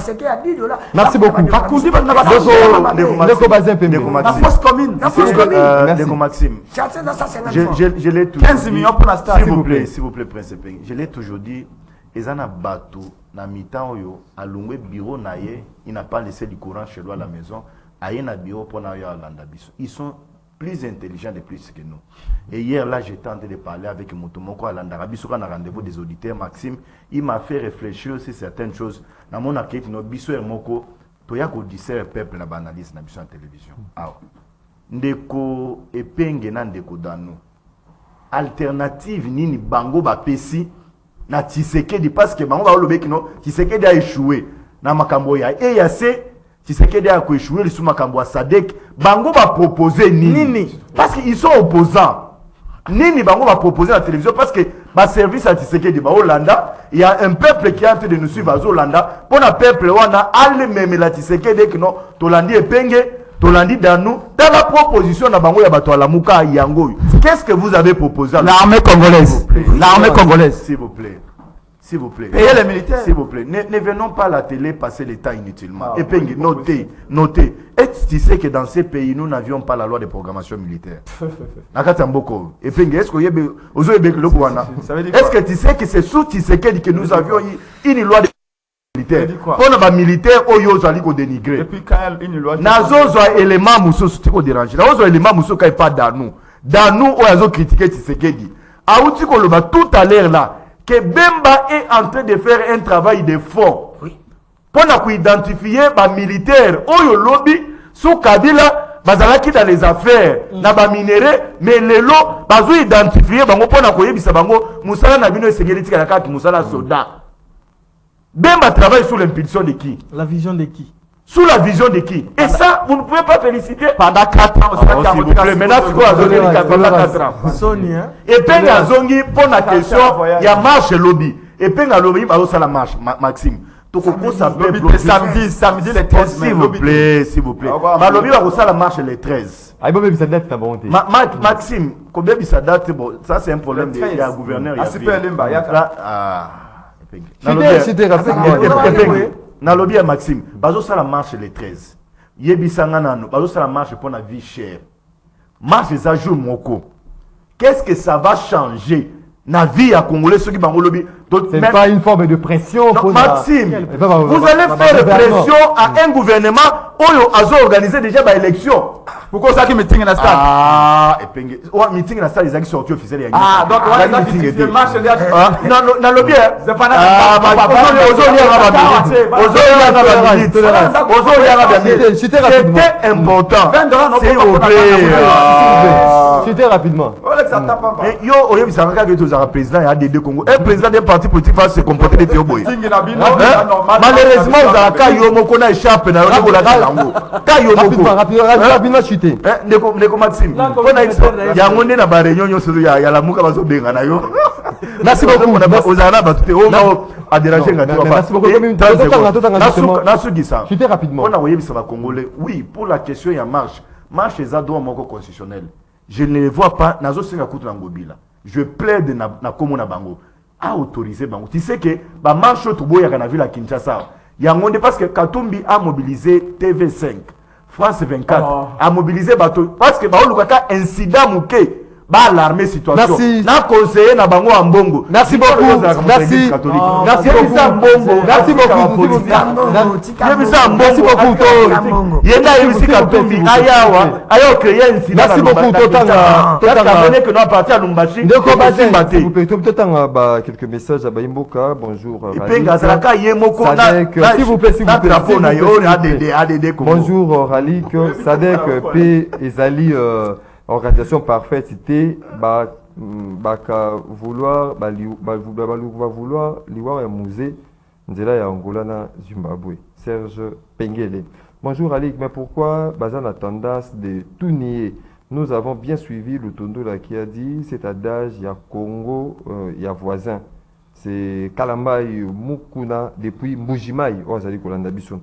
cinquième à 10 $? Merci beaucoup. Ndeko Bazin Pembe. La fausse commune. Ndeko Maxime. Je l'ai toujours 15 millions pour la star. S'il vous plaît, Prince Peng. Je l'ai toujours dit. Ezana Batou, na mitan oyo, alungwe bureau naye, il n'a pas laissé du courant chez lui à la maison. Ayena bio pour na ya landa biso. Ils sont plus intelligents de plus que nous. Et hier là, j'étais en train de parler avec Motomoko à l'Andarabiso quand on a rendez-vous des auditeurs. Maxime, il m'a fait réfléchir sur certaines choses. Dans mon enquête, nos biso et moko, toya ko disser peuple na banalise na biso en télévision. Ah. Ndeko epenge na ndeko dano. Alternative nini bango ba pesi na Tshisekedi parce que bango ba lobeki no Tshisekedi a échoué na makambo ya EAC. Tshisekedi a échoué sur makambo ya Sadek. Bango va proposer nini parce qu'ils sont opposants. Nini bango va proposer à la télévision parce que ma service à Tshisekedi ba Hollanda, il y a un peuple qui est en train de nous suivre à Hollanda. Pour un peuple on a allé même la Tshisekedi que non Tolandi epenge, Tolandi danou dans la proposition na bango ya bato la muka yango. Qu'est-ce que vous avez proposé? L'armée congolaise. L'armée congolaise. S'il vous plaît. S'il vous plaît. Payez les militaires. S'il vous plaît. Ne venons pas à la télé passer le temps inutilement. Et puis, notez. Et tu sais que dans ces pays, nous n'avions pas la loi de programmation militaire. Et puis, est-ce que tu sais que c'est sous Tshisekedi que nous avions une loi de militaire? Pour les militaires, ils ont dénigré. Depuis quand une loi de Nazo élément mousso, c'est quoi déranger? Nazo élément mousso qui pas dans nous. Dans nous, ils ont critiqué Tshisekedi. Aouti Koloba tout à l'heure là. Que Bemba est en train de faire un travail de fond. Oui. Pour identifier les militaires, Oyo lobby, sous Kabila, bazalaki dans les affaires, na ba minéraux, mais les lots, bazo identifier, bango pona koyebisa bango, musala na bino esengeli tika kaki musala soda. Bemba travaille sous l'impulsion de qui? La vision de qui? Sous la vision de qui? Et ça, vous ne pouvez pas féliciter. pendant 4 ans. S'il vous plaît, maintenant c'est quoi pendant 4 ans? Sony, hein? Et puis, il y a Zongi pour la question, il y a marche lobby. Et puis, il y a lobby, il y a la marche, Maxime. Tokoko s'appelle samedi le 13 mai. S'il vous plaît. Ma lobby va reçoit la marche le 13. Ah, bon, mais ça date, c'est bon. Maxime, combien ça date? Bon, ça c'est un problème. Il y a un gouverneur. C'était rapide. Na lobby à Maxime, bazo ça la marche le 13. Yebisanga nano, bazo ça la marche pour la vie chère. Marche ça joue moko. Qu'est-ce que ça va changer na vie à Congolais ceux qui bango lobby? C'est pas une forme de pression. Non, Maxime, vous allez faire pression à un gouvernement où ils ont organisé déjà des élections. Pourquoi ça qui meeting na stade? Ah, et puis meeting na stade ils ont sorti officiel. Ah, donc on a dit que marche non, na lobby. c'est pas c'était important. C'était rapidement. Yo, oye bisanga que tous les présidents et ADD Congo. Un président d'un parti politique va se comporter de Théoboy. Malheureusement, vous avez qu'à Yomoko na échappe na Yomoko la Kalango. Ka Yomoko. Rapidement chuté. Ndeko Maxime. On a yangonde na ba réunion nyonso ya la muka bazo benga na yo. Merci beaucoup. Vous avez battu au moins à déranger ngati. Merci beaucoup. Chuté rapidement. On a voyé ça va Congolais. Oui, pour la question il y a marche les droits moko constitutionnel. Je ne les vois pas nazo singa kutu na ngobila. Je plaide na komo na bango à autoriser bango. Tu sais que ba marche to boya kana ville à Kinshasa. Yangonde parce que Katumbi a mobilisé TV5, France 24 a mobilisé bateau parce que ba olukaka incident muke ba l'armée situation. Merci. Na conseiller na bango en bongo. Merci beaucoup. Merci. Merci beaucoup. Merci beaucoup. Merci beaucoup. Yenda yebisi Katumbi ayawa ayo créer incident. Merci beaucoup Totanga. Totanga que nous appartient à Lumbashi. S'il vous plaît, Totanga quelques messages à Baimboka. Bonjour. S'il vous plaît, s'il vous plaît. Bonjour Ralik, Sadek P Ezali organisation parfaite, c'était vouloir liwa un musée nzela ya Angola na Zimbabwe. Serge Pengele. Bonjour Alik, mais pourquoi Bazan a tendance de tout nier? Nous avons bien suivi le Tondola qui a dit cet adage, il y a Congo, il y a voisin. C'est Kalambai Mukuna depuis Mbujimai, Ozali Kolanda Bison.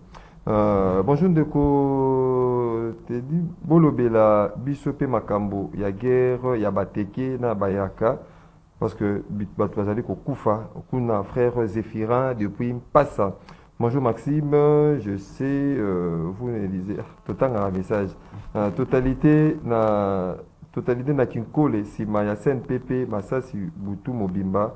Bonjour Ndeko, te dit Bolobela Bisope Makambo, il y a guerre, il y a Bateke na Bayaka, parce que Bazali Kokufa, Kuna frère Zéphirin depuis Mpassa. Bonjour Maxime, je sais, vous me lisez, tout un message. Totalité na Kinkole, si Mayasen Pepe, Masasi Boutou Mobimba,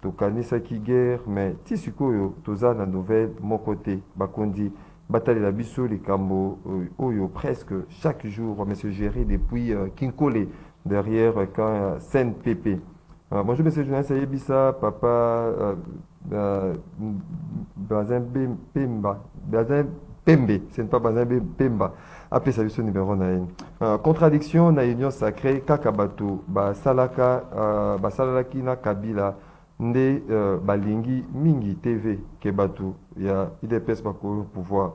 Tokanisa ki guerre, mais Tissuko Toza na nouvelle, mon côté, Bakondi. bataille la biso les cambo oyo presque chaque jour monsieur géré depuis Kinkole derrière Sainte Pépé. Bonjour monsieur journaliste Yebisa papa Bazin Pembe, c'est pas Bazin Pemba. Appelez ça biso numéro na contradiction na union sacrée Kakabato Basalaka Basalaki na Kabila nde balingi mingi TV Kebatu ya IDPS bako pouvoir.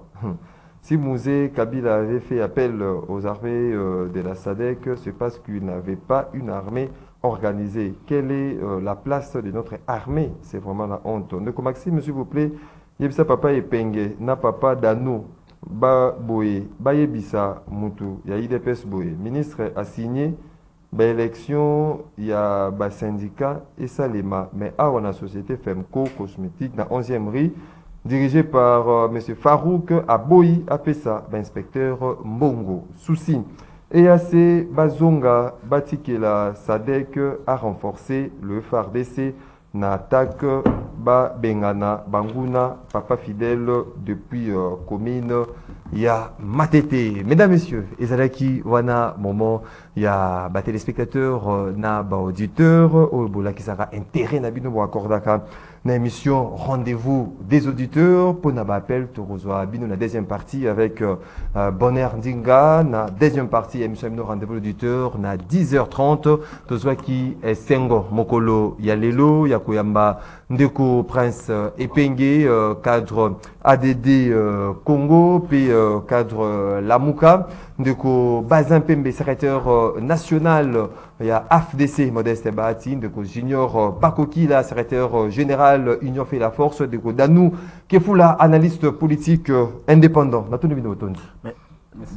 Si Mouzé Kabila avait fait appel aux armées de la SADC, c'est parce qu'il n'avait pas une armée organisée. Quelle est la place de notre armée? C'est vraiment la honte. Donc Maxime, s'il vous plaît, Yebisa papa Epenge, na papa Dano, ba boye, ba Yebisa Moutou, ya IDPS boye. Ministre a signé élection, il y a un syndicat et Salema, mais à la société Femco Cosmétique, dans 11e rue, dirigé par M. Farouk Aboyi Apessa, inspecteur Mbongo. Souci. Et assez Bazonga, Batikela Sadek a renforcé le FARDC, na attaque ba Bengana, Banguna, Papa Fidèle depuis commune. Il y a Matete. Mesdames, Messieurs, Ezalaki, Wana, moment, il y a des téléspectateurs, na ba auditeurs, Obola qui sera intérêt, Nabino, ou accordaka, na émission Rendez-vous des auditeurs, pour na appel, Torozo Abino, la deuxième partie avec Bonheur Ndinga, na deuxième partie, émission Rendez-vous auditeurs, na 10h30, Tozoa qui est Sengo, Mokolo, Yalelo, Yakoyamba, Ndeko Prince Epenge, cadre ADD Congo, puis cadre Lamouka, Ndeko Bazin Pembe, secrétaire national, il y a AFDC, Modeste Bahati, Ndeko Junior Bakoki, la secrétaire général Union fait la force, Ndeko Danou, Kefula, analyste politique indépendant.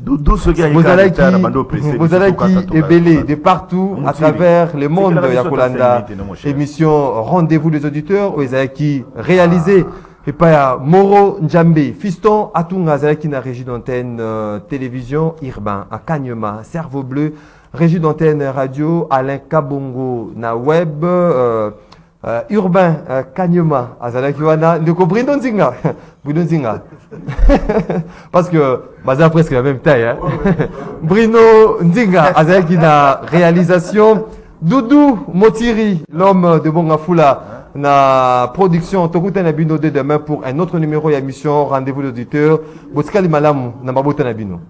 D'où ce gars vous allez qui est belé de partout à travers le monde Yakolanda. Émission Rendez-vous des auditeurs, vous allez qui réalisé et pas Moro Njambe, Fiston Atunga Zalaki na régie d'antenne télévision urbain à Kanyema, Cerveau Bleu, régie d'antenne radio Alain Kabongo na web urbain Kanyema Azalaki wana ndeko Brindon Zinga Brindon Zinga parce que bazar presque la même taille hein? Bruno Ndinga Azalaki na réalisation Doudou Motiri l'homme de Bongafula na production Tokuta Nabino de demain pour un autre numéro et émission Rendez-vous l'auditeur Botkali Malamu na Mabota Nabino.